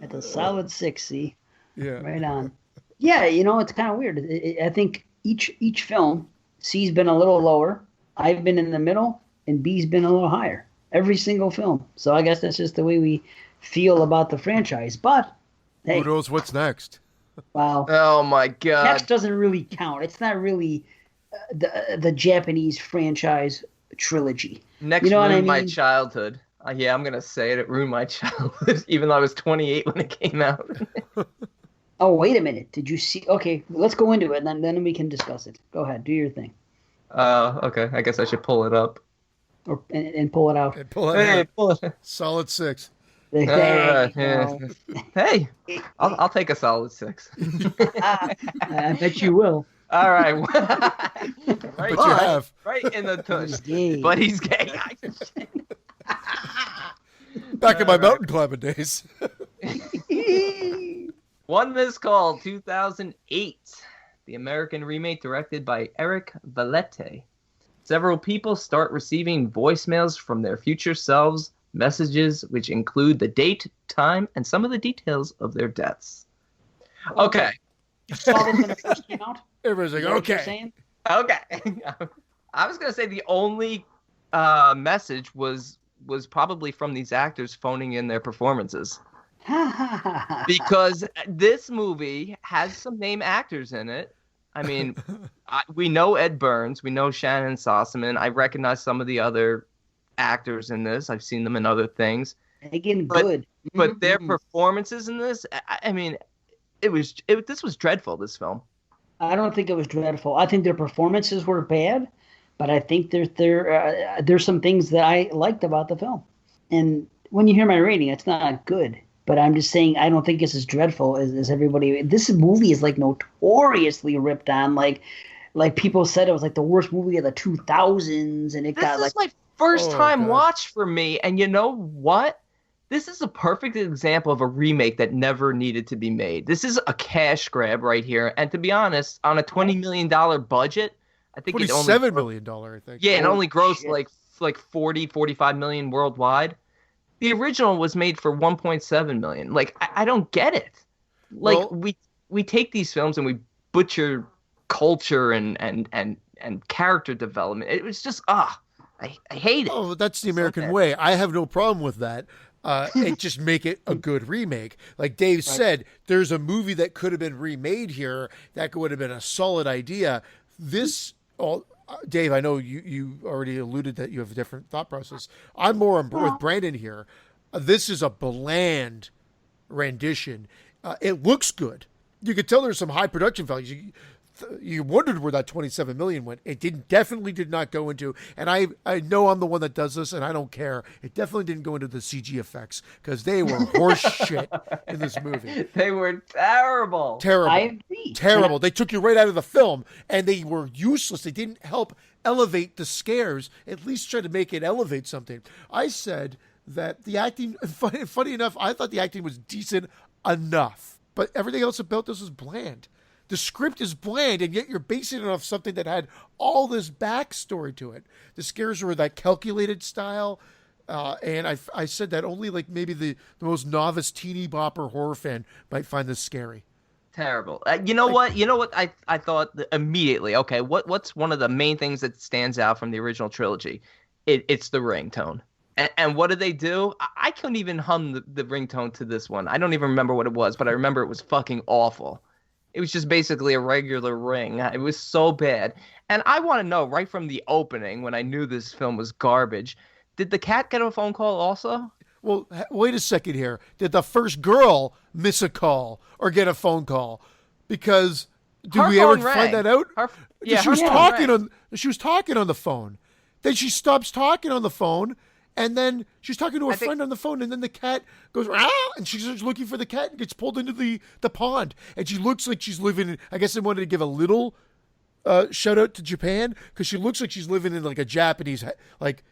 It's a solid 6, see? Yeah. Right on. Yeah, it's kind of weird. I think each film, C's been a little lower, I've been in the middle, and B's been a little higher. Every single film. So I guess that's just the way we feel about the franchise. But, hey. Who knows what's next? Wow. Oh, my God. Next doesn't really count. It's not really the Japanese franchise trilogy. Next ruined my childhood. Yeah, I'm going to say it. It ruined my childhood, even though I was 28 when it came out. Oh, wait a minute. Did you see? Okay, let's go into it, and then we can discuss it. Go ahead. Do your thing. Okay. I guess I should pull it up. And pull it out. And pull it out. Solid 6. Hey, hey, I'll take a solid 6. I bet you will. All right. But you have. Right in the tush. But he's gay. Back in my mountain climbing days. One Missed Call, 2008. The American remake directed by Eric Valette. Several people start receiving voicemails from their future selves, messages which include the date, time, and some of the details of their deaths. Okay. You saw this when it first came out? Everybody's like, okay. Okay. I was going to say the only message was probably from these actors phoning in their performances. Because this movie has some name actors in it. I mean, we know Ed Burns. We know Shannon Sossaman. I recognize some of the other actors in this. I've seen them in other things. Again, good. But their performances in this, I mean, this was dreadful, this film. I don't think it was dreadful. I think their performances were bad, but I think there's some things that I liked about the film. And when you hear my rating, it's not good. But I'm just saying I don't think it's as dreadful as everybody. This movie is like notoriously ripped on. Like people said it was like the worst movie of the 2000s, and this is my first time watch for me. And you know what? This is a perfect example of a remake that never needed to be made. This is a cash grab right here. And to be honest, on a $20 million budget, I think it only $27 million, I think. Yeah, it only grossed like 40, 45 million worldwide. The original was made for 1.7 million. Like, I don't get it. Like, we take these films and we butcher culture and character development. It was just I hate it. Oh, that's the American way. I have no problem with that. It just make it a good remake. Like Dave said, there's a movie that could have been remade here that would have been a solid idea. Dave, I know you already alluded that you have a different thought process. I'm more on board with Brandon here. This is a bland rendition. It looks good. You could tell there's some high production values. You wondered where that 27 million went. It definitely did not go into, and I know I'm the one that does this, and I don't care. It definitely didn't go into the CG effects because they were horse shit in this movie. They were terrible. Terrible. I agree. Terrible. They took you right out of the film, and they were useless. They didn't help elevate the scares. At least try to make it elevate something. I said that the acting, funny enough, I thought the acting was decent enough, but everything else about this was bland. The script is bland, and yet you're basing it off something that had all this backstory to it. The scares were that calculated style, and I said that only like maybe the most novice teeny bopper horror fan might find this scary. Terrible. You know what? I thought immediately. Okay, what's one of the main things that stands out from the original trilogy? It's the ringtone. And what did they do? I couldn't even hum the ringtone to this one. I don't even remember what it was, but I remember it was fucking awful. It was just basically a regular ring. It was so bad. And I want to know right from the opening, when I knew this film was garbage, did the cat get a phone call also? Well, wait a second here. Did the first girl miss a call or get a phone call? Because did we ever find that out? She was talking on the phone. Then she stops talking on the phone, and then she's talking to a friend on the phone, and then the cat goes, and she's just looking for the cat and gets pulled into the pond. And she looks like she's living in, I guess they wanted to give a little shout out to Japan, because she looks like she's living in like a Japanese, like,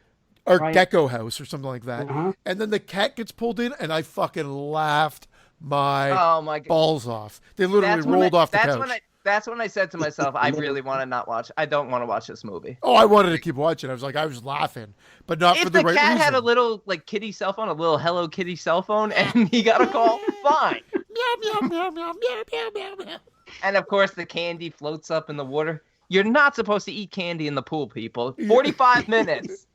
Art Deco house or something like that. And then the cat gets pulled in, and I fucking laughed my balls off. They literally rolled off the couch. That's when I said to myself, I really want to not watch. I don't want to watch this movie. Oh, I wanted to keep watching. I was laughing, but not for the right reason. If the cat had a little like kitty cell phone, a little Hello Kitty cell phone, and he got a call, fine. Meow, meow, meow, meow, meow, meow, meow, meow. And of course, the candy floats up in the water. You're not supposed to eat candy in the pool, people. 45 minutes.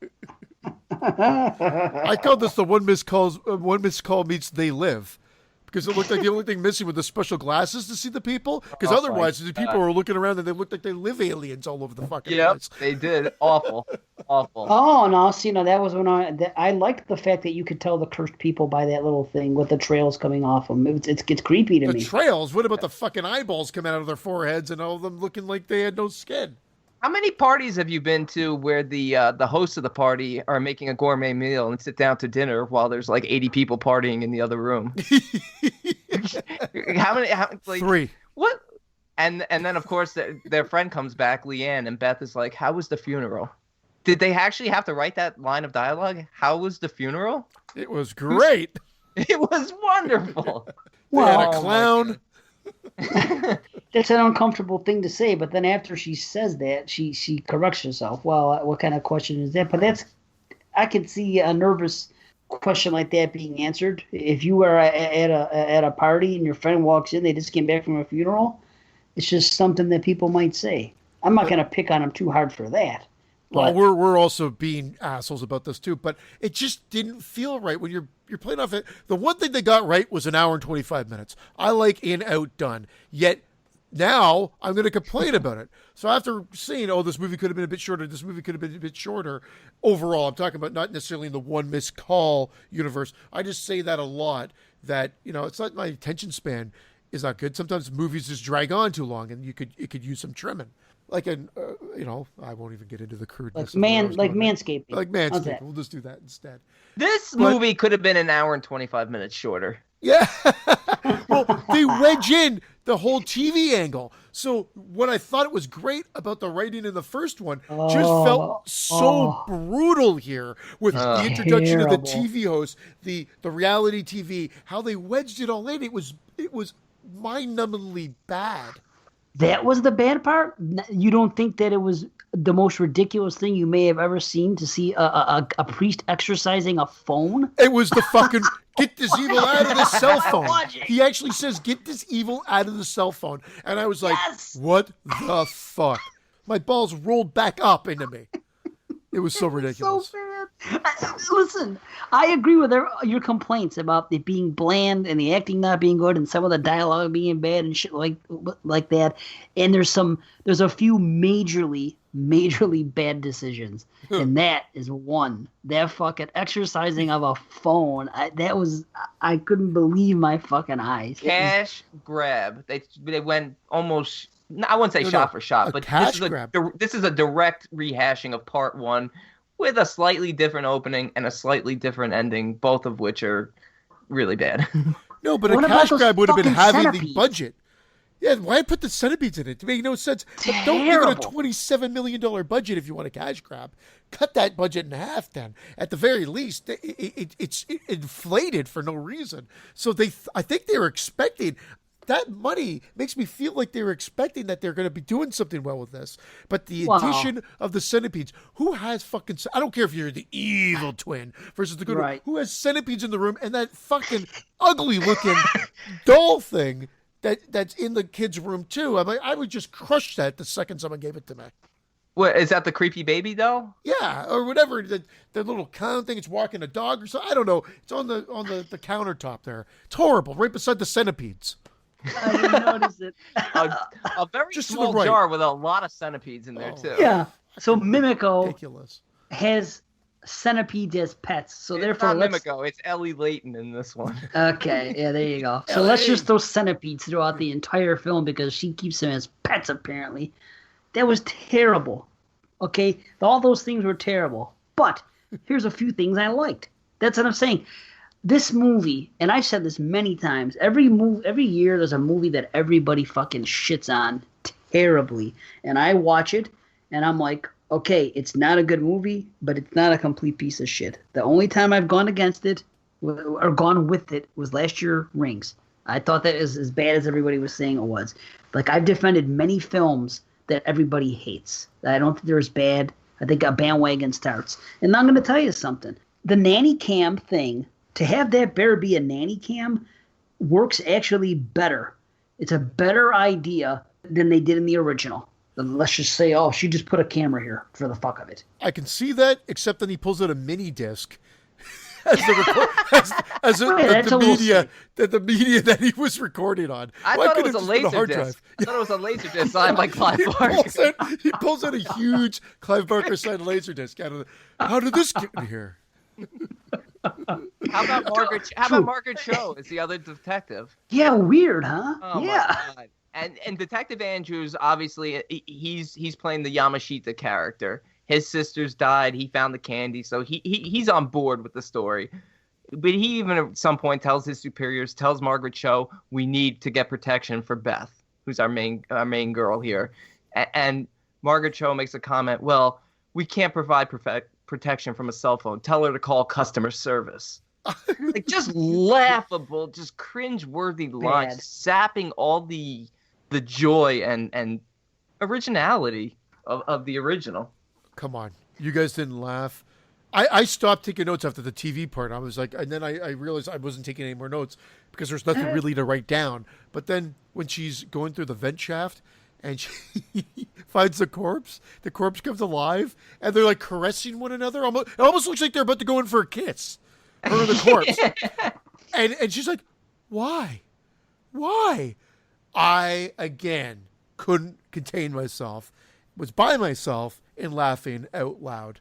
I call this the one missed call meets They Live, because it looked like the only thing missing were the special glasses to see the people, because otherwise the people were looking around and they looked like they live aliens all over the fucking place. They did. Awful. Oh, no, see, no, that was when I liked the fact that you could tell the cursed people by that little thing with the trails coming off them. It gets creepy to me. The trails? What about the fucking eyeballs coming out of their foreheads and all of them looking like they had no skin? How many parties have you been to where the hosts of the party are making a gourmet meal and sit down to dinner while there's like 80 people partying in the other room? How many? Like, 3. What? And then of course their friend comes back, Leanne, and Beth is like, "How was the funeral?" Did they actually have to write that line of dialogue? How was the funeral? It was great. It was wonderful. They had a clown. That's an uncomfortable thing to say, but then after she says that, she corrects herself. Well, what kind of question is that? But I can see a nervous question like that being answered. If you were at a party and your friend walks in, they just came back from a funeral, it's just something that people might say. I'm not going to pick on them too hard for that. Well, we're also being assholes about this too, but it just didn't feel right when you're playing off it. The one thing they got right was 1 hour and 25 minutes. I like in, out, done. Yet now I'm going to complain about it. So after seeing, this movie could have been a bit shorter, this movie could have been a bit shorter. Overall, I'm talking about not necessarily in the one missed call universe. I just say that a lot, that, it's not my attention span is not good. Sometimes movies just drag on too long, and it could use some trimming. Like I won't even get into the crudeness. Like manscaping. Like manscaping. We'll just do that instead. This movie could have been 1 hour and 25 minutes shorter. Yeah. Well, they wedge in the whole TV angle. So what I thought was great about the writing in the first one just felt so brutal here, with the introduction of the TV host, the reality TV, how they wedged it all in. It was mind-numbingly bad. That was the bad part? You don't think that it was the most ridiculous thing you may have ever seen, to see a priest exercising a phone? It was the fucking, get this evil out of the cell phone. He actually says, get this evil out of the cell phone. And I was like, What the fuck? My balls rolled back up into me. It was so ridiculous. So bad. Listen, I agree with your complaints about it being bland and the acting not being good and some of the dialogue being bad and shit like that. And there's a few majorly bad decisions, and that is one. That fucking exercising of a phone. I couldn't believe my fucking eyes. Cash grab. They went almost. I wouldn't say shot for shot, but this is a direct rehashing of part 1 with a slightly different opening and a slightly different ending, both of which are really bad. No, but a cash grab would have been having the budget. Yeah, why put the centipedes in it? It made no sense. But don't give it a $27 million budget if you want a cash grab. Cut that budget in half then. At the very least, it's inflated for no reason. So I think they were expecting... That money makes me feel like they were expecting that they're going to be doing something well with this. But the addition of the centipedes, who has fucking... I don't care if you're the evil twin versus the good one. Who has centipedes in the room, and that fucking ugly-looking doll thing that's in the kid's room, too. I would just crush that the second someone gave it to me. What, is that the creepy baby doll? Yeah, or whatever. The little clown thing, it's walking a dog or something. I don't know. It's on the countertop there. It's horrible, right beside the centipedes. I didn't notice it. A very Just to the small right. jar with a lot of centipedes in there too. Yeah. So Mimico Ridiculous. has centipedes as pets. So It's therefore, not let's... Mimico. It's Ellie Layton in this one. Okay, yeah, there you go. So let's just throw centipedes throughout the entire film because she keeps them as pets, apparently. That was terrible. Okay? All those things were terrible. But here's a few things I liked. That's what I'm saying. This movie, and I've said this many times, every year there's a movie that everybody fucking shits on terribly. And I watch it, and I'm like, okay, it's not a good movie, but it's not a complete piece of shit. The only time I've gone against it or gone with it was last year Rings. I thought that was as bad as everybody was saying it was. Like, I've defended many films that everybody hates. I don't think they're as bad. I think a bandwagon starts. And I'm going to tell you something. The nanny cam thing, to have that bear be a nanny cam, works actually better. It's a better idea than they did in the original. Let's just say, oh, she just put a camera here for the fuck of it. I can see that, except then he pulls out a mini disc as the media that he was recording on. I thought it was a laser disc. I thought it was a laser disc signed by Clive Barker. He pulls out a huge Clive Barker signed laser disc out of how did this get in here? How about Margaret Cho as the other detective? Yeah, weird, huh? Oh yeah. My God. And Detective Andrews, obviously, he's playing the Yamashita character. His sisters died. He found the candy, so he's on board with the story. But he even at some point tells his superiors, tells Margaret Cho, we need to get protection for Beth, who's our main girl here. And Margaret Cho makes a comment, well, we can't provide protection from a cell phone. Tell her to call customer service. Like, just laughable, just cringe-worthy lines, sapping all the joy and originality of the original. Come on. You guys didn't laugh. I stopped taking notes after the TV part. I was like, and then I realized I wasn't taking any more notes because there's nothing really to write down. But then when she's going through the vent shaft and she finds the corpse comes alive and they're like caressing one another. It almost looks like they're about to go in for a kiss. Her and the corpse. and she's like, why? I, again, couldn't contain myself, was by myself and laughing out loud.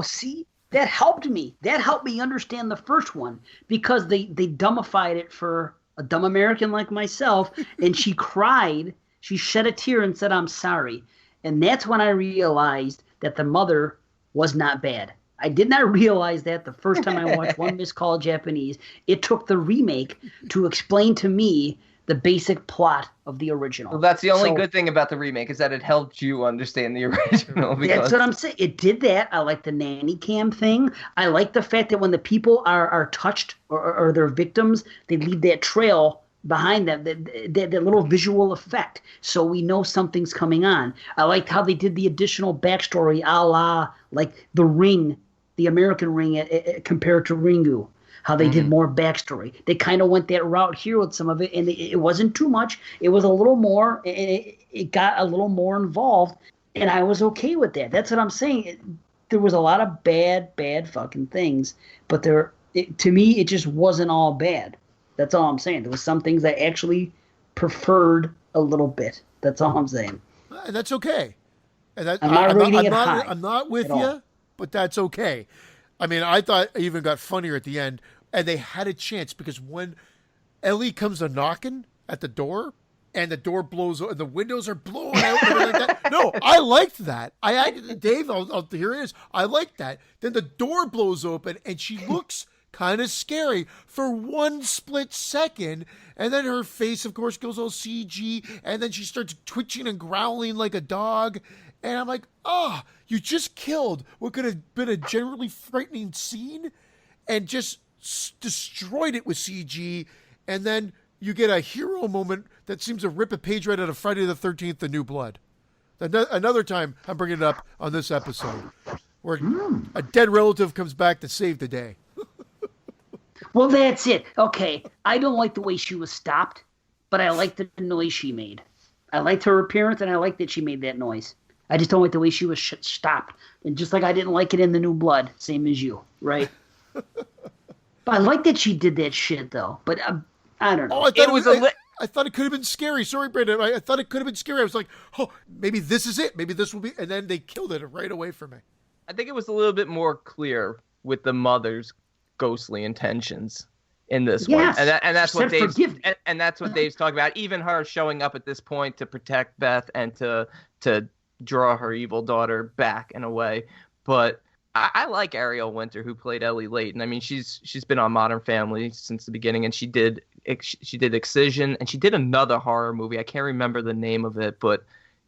See, that helped me. That helped me understand the first one because they dumbified it for a dumb American like myself, and she cried. She shed a tear and said, I'm sorry. And that's when I realized that the mother was not bad. I did not realize that the first time I watched One Missed Call Japanese. It took the remake to explain to me the basic plot of the original. Well, that's the only good thing about the remake is that it helped you understand the original. That's what I'm saying. It did that. I like the nanny cam thing. I like the fact that when the people are touched or they're victims, they leave that trail behind them, that little visual effect, so we know something's coming on. I liked how they did the additional backstory a la like The Ring, the American Ring compared to Ringu. How they did more backstory. They kind of went that route here with some of it, and it wasn't too much. It was a little more. It got a little more involved, and I was okay with that. That's what I'm saying. There was a lot of bad fucking things, but to me, it just wasn't all bad. That's all I'm saying. There was some things I actually preferred a little bit. That's all I'm saying. And that's okay. And I'm not with you, but that's okay. I mean, I thought it even got funnier at the end, and they had a chance because when Ellie comes a knocking at the door, and the door blows, and the windows are blowing out, and like that. No, I liked that. Dave, here it is. I liked that. Then the door blows open, and she looks kind of scary for one split second, and then her face, of course, goes all CG, and then she starts twitching and growling like a dog. And I'm like, you just killed what could have been a generally frightening scene and just destroyed it with CG. And then you get a hero moment that seems to rip a page right out of Friday the 13th, The New Blood. Another time I'm bringing it up on this episode where a dead relative comes back to save the day. Well, that's it. Okay, I don't like the way she was stopped, but I like the noise she made. I liked her appearance, and I liked that she made that noise. I just don't like the way she was stopped. And just like I didn't like it in The New Blood, same as you, right? But I like that she did that shit, though. But I don't know. I thought it could have been scary. Sorry, Brandon. I thought it could have been scary. I was like, oh, maybe this is it. Maybe this will be. And then they killed it right away for me. I think it was a little bit more clear with the mother's ghostly intentions in this Yes. one, and that's She what said, Dave's "Forgive me." and that's what Dave's talking about. Even her showing up at this point to protect Beth and to draw her evil daughter back in a way. But I like Ariel Winter, who played Ellie Layton. I mean, she's been on Modern Family since the beginning, and she did Excision, and she did another horror movie. I can't remember the name of it, but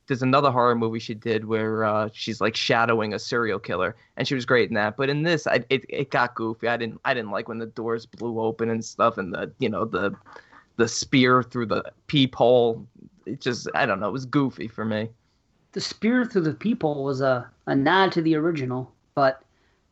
there's another horror movie she did where she's like shadowing a serial killer, and she was great in that. But in this, it got goofy. I didn't like when the doors blew open and stuff, and the spear through the peephole. It just, I don't know, it was goofy for me. The spear through the peephole was a nod to the original, but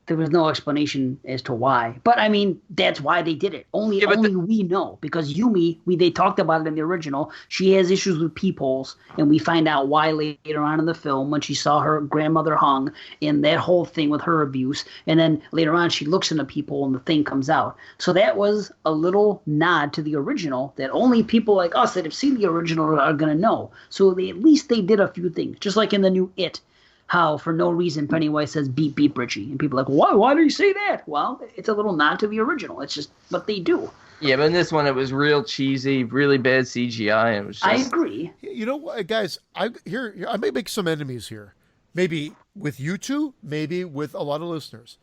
there was no explanation as to why. But I mean, that's why they did it. Only we know, because Yumi, they talked about it in the original. She has issues with peepholes, and we find out why later on in the film when she saw her grandmother hung, and that whole thing with her abuse. And then later on, she looks in the peephole and the thing comes out. So that was a little nod to the original that only people like us that have seen the original are going to know. So at least they did a few things, just like in the new It. How, for no reason, Pennywise says, beep, beep, Richie. And people are like, why do you say that? Well, it's a little nod to the original. It's just what they do. Yeah, but in this one, it was real cheesy, really bad CGI. It was just... I agree. You know what, guys? I may make some enemies here. Maybe with you two, maybe with a lot of listeners.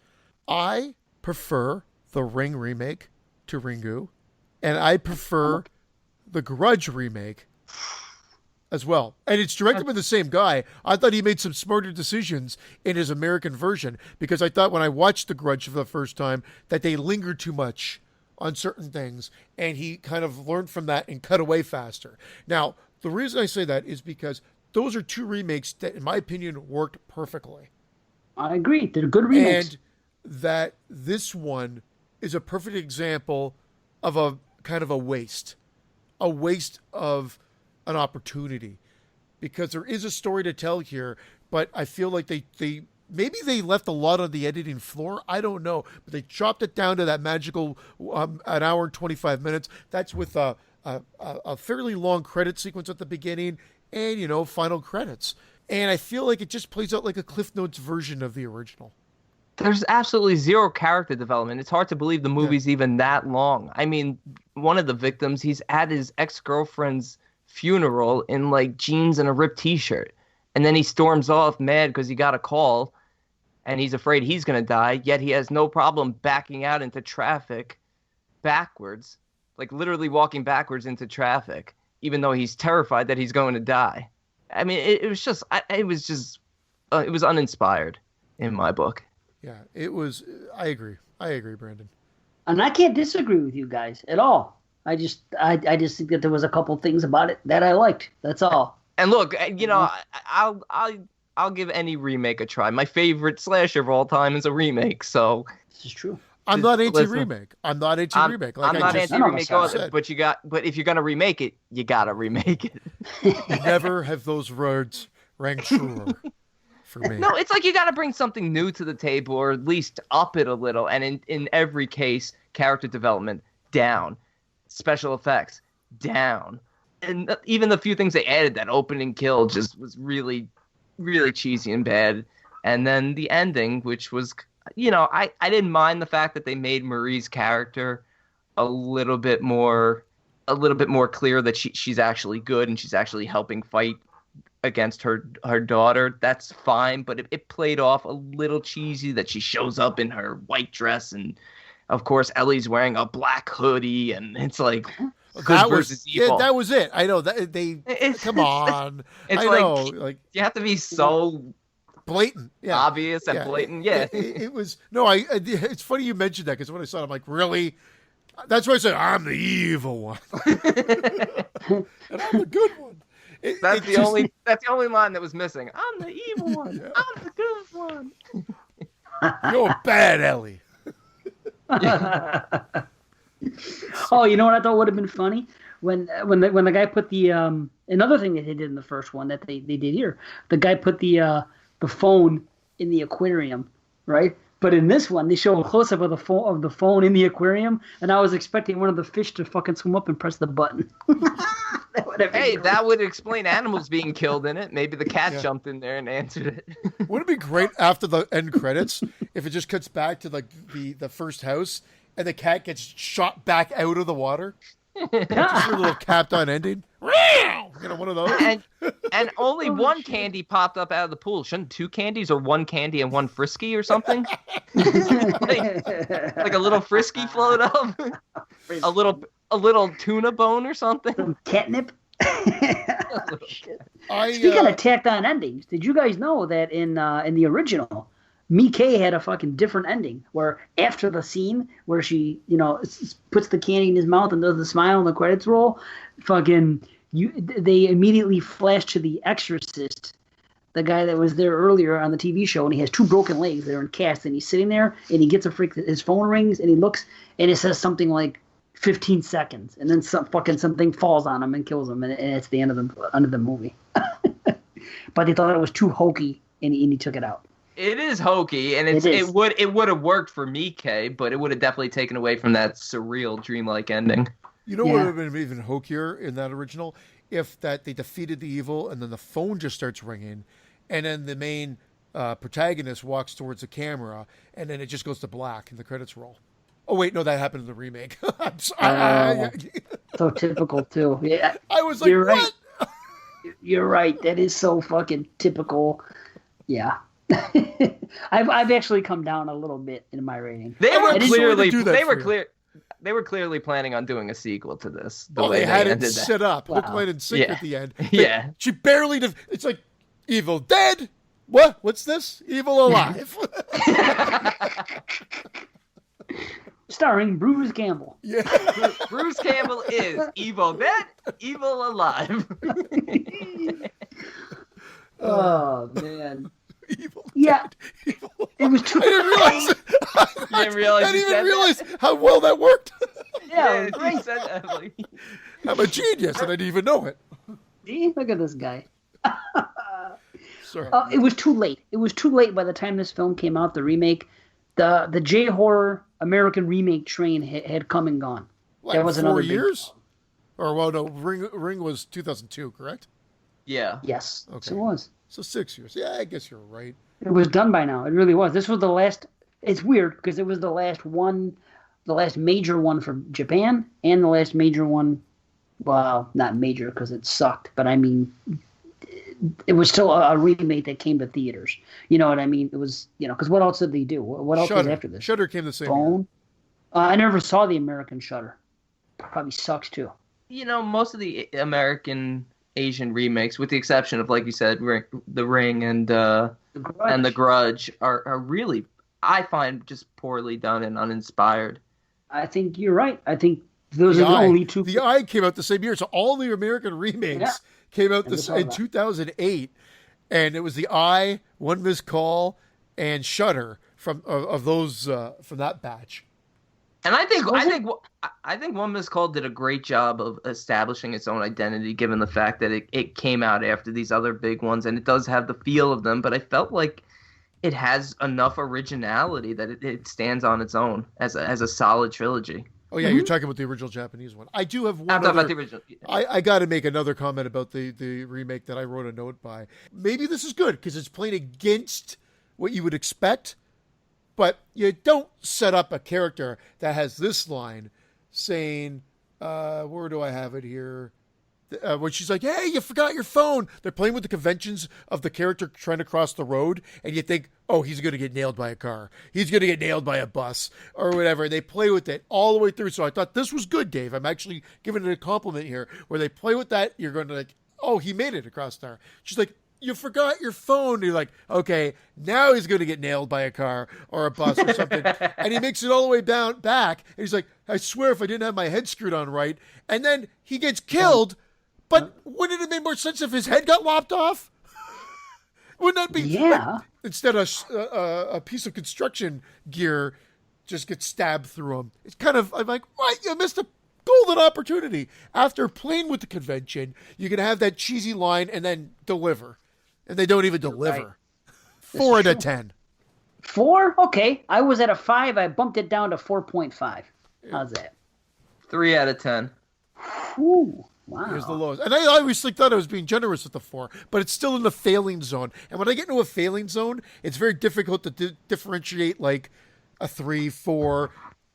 I prefer the Ring remake to Ringu, and I prefer the Grudge remake as well. And it's directed by the same guy. I thought he made some smarter decisions in his American version, because I thought when I watched The Grudge for the first time that they lingered too much on certain things, and he kind of learned from that and cut away faster. Now, the reason I say that is because those are two remakes that, in my opinion, worked perfectly. I agree. They're good remakes. And that this one is a perfect example of a kind of a waste of an opportunity, because there is a story to tell here, but I feel like they maybe they left a lot on the editing floor. I don't know, but they chopped it down to that magical an hour and 25 minutes. That's with a fairly long credit sequence at the beginning and final credits. And I feel like it just plays out like a Cliff Notes version of the original. There's absolutely zero character development. It's hard to believe the movie's even that long. I mean, one of the victims, he's at his ex-girlfriend's funeral in like jeans and a ripped t-shirt, and then he storms off mad because he got a call and he's afraid he's going to die, yet he has no problem backing out into traffic backwards, like literally walking backwards into traffic, even though he's terrified that he's going to die. I mean, it was uninspired in my book. Yeah, it was. I agree, Brandon. And I can't disagree with you guys at all. I just think that there was a couple things about it that I liked. That's all. And look, I'll give any remake a try. My favorite slasher of all time is a remake. So this is true. I'm not anti-remake. I'm not anti-remake. Like I'm not anti-remake. But if you're gonna remake it, you gotta remake it. Never have those words rang truer for me. No, it's like you gotta bring something new to the table, or at least up it a little. And in every case, character development down. Special effects down, and even the few things they added, that opening kill just was really, really cheesy and bad. And then the ending, which was, I didn't mind the fact that they made Marie's character a little bit more clear that she's actually good and she's actually helping fight against her daughter. That's fine, but it played off a little cheesy that she shows up in her white dress, and of course, Ellie's wearing a black hoodie, and it's like good versus evil. Yeah, that was it. I know that come on. It's like you have to be so blatant, obvious and blatant. Yeah, it was. No, it's funny you mentioned that, because when I saw it, I'm like, really? That's why I said I'm the evil one, and I'm the good one. That's the only line that was missing. I'm the evil one. Yeah. I'm the good one. You're bad, Ellie. Oh, you know what I thought would have been funny? When the guy put the another thing that they did in the first one that they did here, the guy put the phone in the aquarium, right? But in this one, they show a close up of the phone in the aquarium, and I was expecting one of the fish to fucking swim up and press the button. That would explain animals being killed in it. Maybe the cat jumped in there and answered it. Wouldn't it be great after the end credits if it just cuts back to like the first house and the cat gets shot back out of the water? Just a little capped on ending. One of those. And only one candy popped up out of the pool. Shouldn't two candies or one candy and one frisky or something? like a little frisky float up? a little tuna bone or something? Some catnip? Speaking of tacked on endings, did you guys know that in the original, Mickey had a fucking different ending where after the scene where she, puts the candy in his mouth and does the smile and the credits roll, they immediately flash to the Exorcist, the guy that was there earlier on the TV show, and he has two broken legs that are in cast, and he's sitting there and he gets his phone rings and he looks and it says something like 15 seconds, and then something falls on him and kills him, and it's the end of the movie. But they thought it was too hokey, and he took it out. It is hokey, and it would have worked for Mickey, but it would have definitely taken away from that surreal, dreamlike ending. What would have been even hokier in that original? If they defeated the evil, and then the phone just starts ringing, and then the main protagonist walks towards the camera, and then it just goes to black, and the credits roll. Oh, wait, no, that happened in the remake. I'm sorry. So typical, too. Yeah, I was like, you're what? Right. You're right. That is so fucking typical. Yeah. I've actually come down a little bit in my rating. They were clearly planning on doing a sequel to this. They had it set up. Hook, line, and sinker at the end. She barely it's like Evil Dead. What? What's this? Evil Alive. Starring Bruce Campbell. Yeah. Bruce Campbell is Evil Dead, Evil Alive. Oh, man. Evil Dead, Evil it was too. I didn't realize how well that worked. Yeah, he said that. I'm a genius, and I didn't even know it. See, look at this guy. Sorry. It was too late. It was too late by the time this film came out. The remake, the J-horror American remake train had come and gone. There was 4 years. Ring was 2002, correct? Yeah. Yes. Okay. So it was. So 6 years. Yeah, I guess you're right. It was done by now. It really was. This was the last. It's weird because it was the last major one for Japan, and the last major one. Well, not major because it sucked, but I mean, it was still a remake that came to theaters. You know what I mean? It was, because what else did they do? What else was after this? Shudder came the same year. Year. I never saw the American Shudder. Probably sucks too. Most of the American Asian remakes, with the exception of, like you said, The Ring and The Grudge, are really, I find, just poorly done and uninspired. I think you're right. I think those are the only two. The Eye came out the same year, so all the American remakes came out in 2008, and it was The Eye, One Missed Call, and Shudder from that batch. And I think One Missed Call did a great job of establishing its own identity, given the fact that it came out after these other big ones, and it does have the feel of them. But I felt like it has enough originality that it stands on its own as a solid trilogy. Oh yeah, You're talking about the original Japanese one. I do have one. I'm talking about the original. Yeah. I got to make another comment about the remake that I wrote a note by. Maybe this is good because it's playing against what you would expect. But you don't set up a character that has this line saying, where do I have it here? When she's like, hey, you forgot your phone. They're playing with the conventions of the character trying to cross the road. And you think, oh, he's going to get nailed by a car. He's going to get nailed by a bus or whatever. And they play with it all the way through. So I thought this was good, Dave. I'm actually giving it a compliment here where they play with that. You're going to like, oh, he made it across there. She's like, you forgot your phone. You're like, okay, now he's going to get nailed by a car or a bus or something. And he makes it all the way back. And he's like, I swear if I didn't have my head screwed on right. And then he gets killed. But wouldn't it have made more sense if his head got lopped off? Wouldn't that be? Yeah. Like, instead of a piece of construction gear just gets stabbed through him. It's kind of, I'm like, what? You missed a golden opportunity. After playing with the convention, you can have that cheesy line and then deliver. And they don't even deliver. Right. 4 out of 10. 4? Okay. I was at a 5. I bumped it down to 4.5. How's that? 3 out of 10. Ooh, wow. Here's the lowest. And I always thought I was being generous with the 4, but it's still in the failing zone. And when I get into a failing zone, it's very difficult to differentiate like a 3, 4.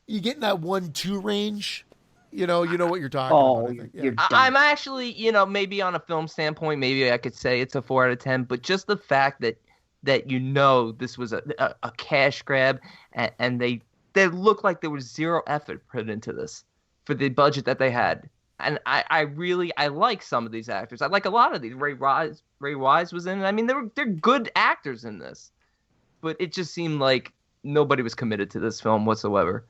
You get in that 1, 2 range. You know what you're talking about. I think. You're I'm actually, maybe on a film standpoint, maybe I could say it's a 4 out of 10. But just the fact that this was a cash grab, and they looked like there was zero effort put into this for the budget that they had. And I like some of these actors. I like a lot of these. Ray Wise was in it. I mean, they're good actors in this. But it just seemed like nobody was committed to this film whatsoever.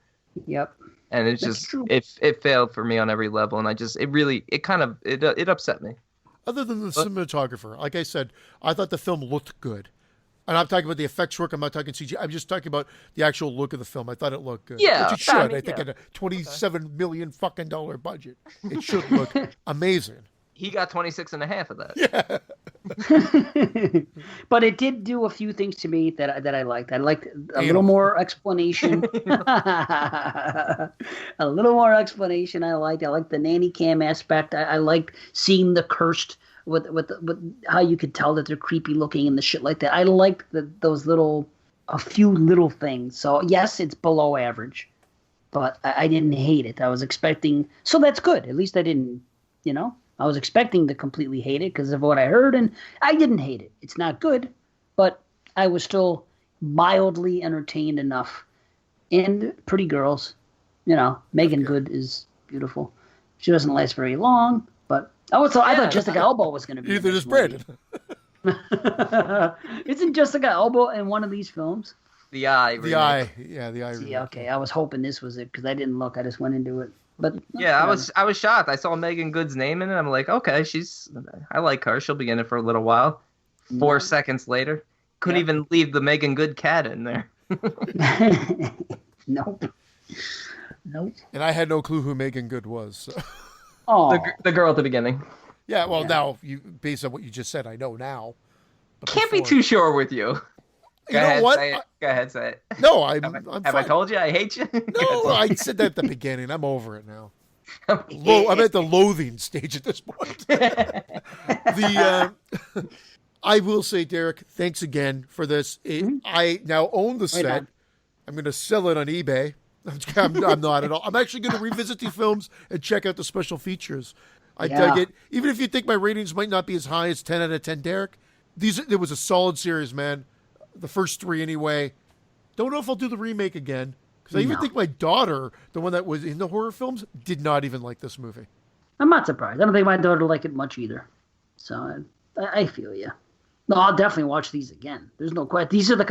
Yep. And it's That's just true. it failed for me on every level, and it upset me. Other than the cinematographer, like I said, I thought the film looked good. And I'm talking about the effects work. I'm not talking CG. I'm just talking about the actual look of the film. I thought it looked good. Yeah, Which it should. I mean, I think at a $27 million fucking budget, it should look amazing. He got 26.5 of that. Yeah. But it did do a few things to me that I liked. I liked a little more explanation. A little more explanation. I liked the nanny cam aspect. I liked seeing the cursed with how you could tell that they're creepy looking and the shit like that. I liked a few little things. So yes, it's below average, but I didn't hate it. I was expecting, so that's good. At least I didn't, I was expecting to completely hate it because of what I heard, and I didn't hate it. It's not good, but I was still mildly entertained enough. And pretty girls, Megan Good is beautiful. She doesn't last very long, but I thought Jessica Alba was going to be. Either does Brandon. Isn't Jessica Alba in one of these films? The Eye. The Eye. Yeah, The Eye. See, okay, I was hoping this was it because I didn't look. I just went into it. But yeah, I was shocked. I saw Megan Good's name in it. I'm like, okay, I like her. She'll be in it for a little while. 4 seconds later, couldn't even leave the Megan Good cat in there. Nope. And I had no clue who Megan Good was. So. Oh, The girl at the beginning. Yeah, well, now based on what you just said, I know now. But Can't be too sure with you. You know what? Go ahead, say it. No, I'm Have I told you I hate you? No, I said that at the beginning. I'm over it now. I'm at the loathing stage at this point. I will say, Derek, thanks again for this. I now own the set. on. I'm going to sell it on eBay. I'm not at all. I'm actually going to revisit these films and check out the special features. I dug it. Even if you think my ratings might not be as high as 10 out of 10, Derek, it was a solid series, man. The first 3 anyway. Don't know if I'll do the remake again. Because I even think my daughter, the one that was in the horror films, did not even like this movie. I'm not surprised. I don't think my daughter liked it much either. So I feel you. No, I'll definitely watch these again. There's no question. These are the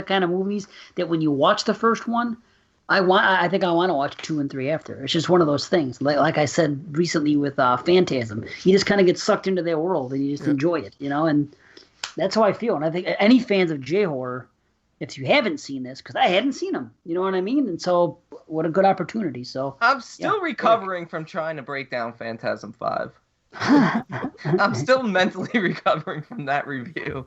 kind of movies that when you watch the first one, I think I want to watch 2 and 3 after. It's just one of those things. Like I said recently with Phantasm, you just kind of get sucked into their world and you just enjoy it, and that's how I feel. And I think any fans of J-horror, if you haven't seen this, because I hadn't seen them, you know what I mean? And so what a good opportunity. So I'm still recovering from trying to break down Phantasm 5. I'm still mentally recovering from that review.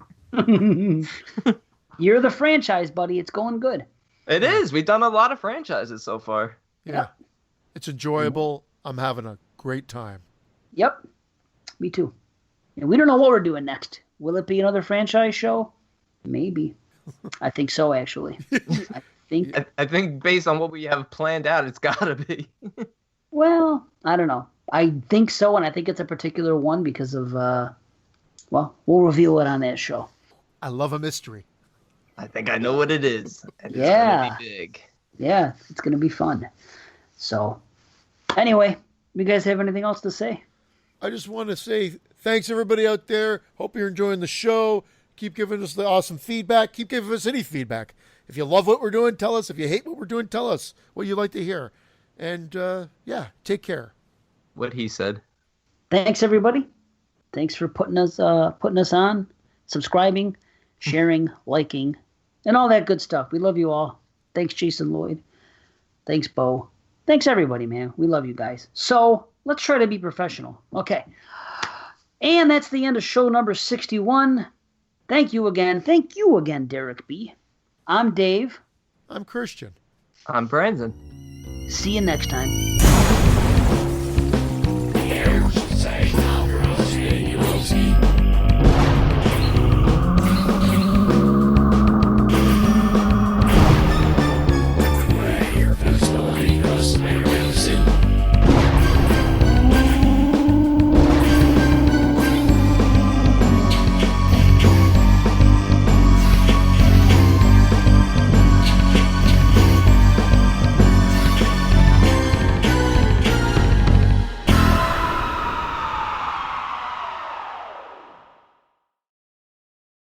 You're the franchise, buddy. It's going good. It is. We've done a lot of franchises so far. Yeah. It's enjoyable. I'm having a great time. Yep. Me too. And we don't know what we're doing next. Will it be another franchise show? Maybe. I think so, actually. I think based on what we have planned out, it's got to be. Well, I don't know. I think so, and I think it's a particular one because of, we'll reveal it on that show. I love a mystery. I think I know what it is. And Yeah. It's going to be big. Yeah, it's going to be fun. So, anyway, you guys have anything else to say? I just want to say thanks, everybody out there. Hope you're enjoying the show. Keep giving us the awesome feedback. Keep giving us any feedback. If you love what we're doing, tell us. If you hate what we're doing, tell us what you'd like to hear. And, take care. What he said. Thanks, everybody. Thanks for putting us on, subscribing, sharing, liking, and all that good stuff. We love you all. Thanks, Jason Lloyd. Thanks, Bo. Thanks, everybody, man. We love you guys. So let's try to be professional. Okay. And that's the end of show number 61. Thank you again. Thank you again, Derek B. I'm Dave. I'm Christian. I'm Brandon. See you next time.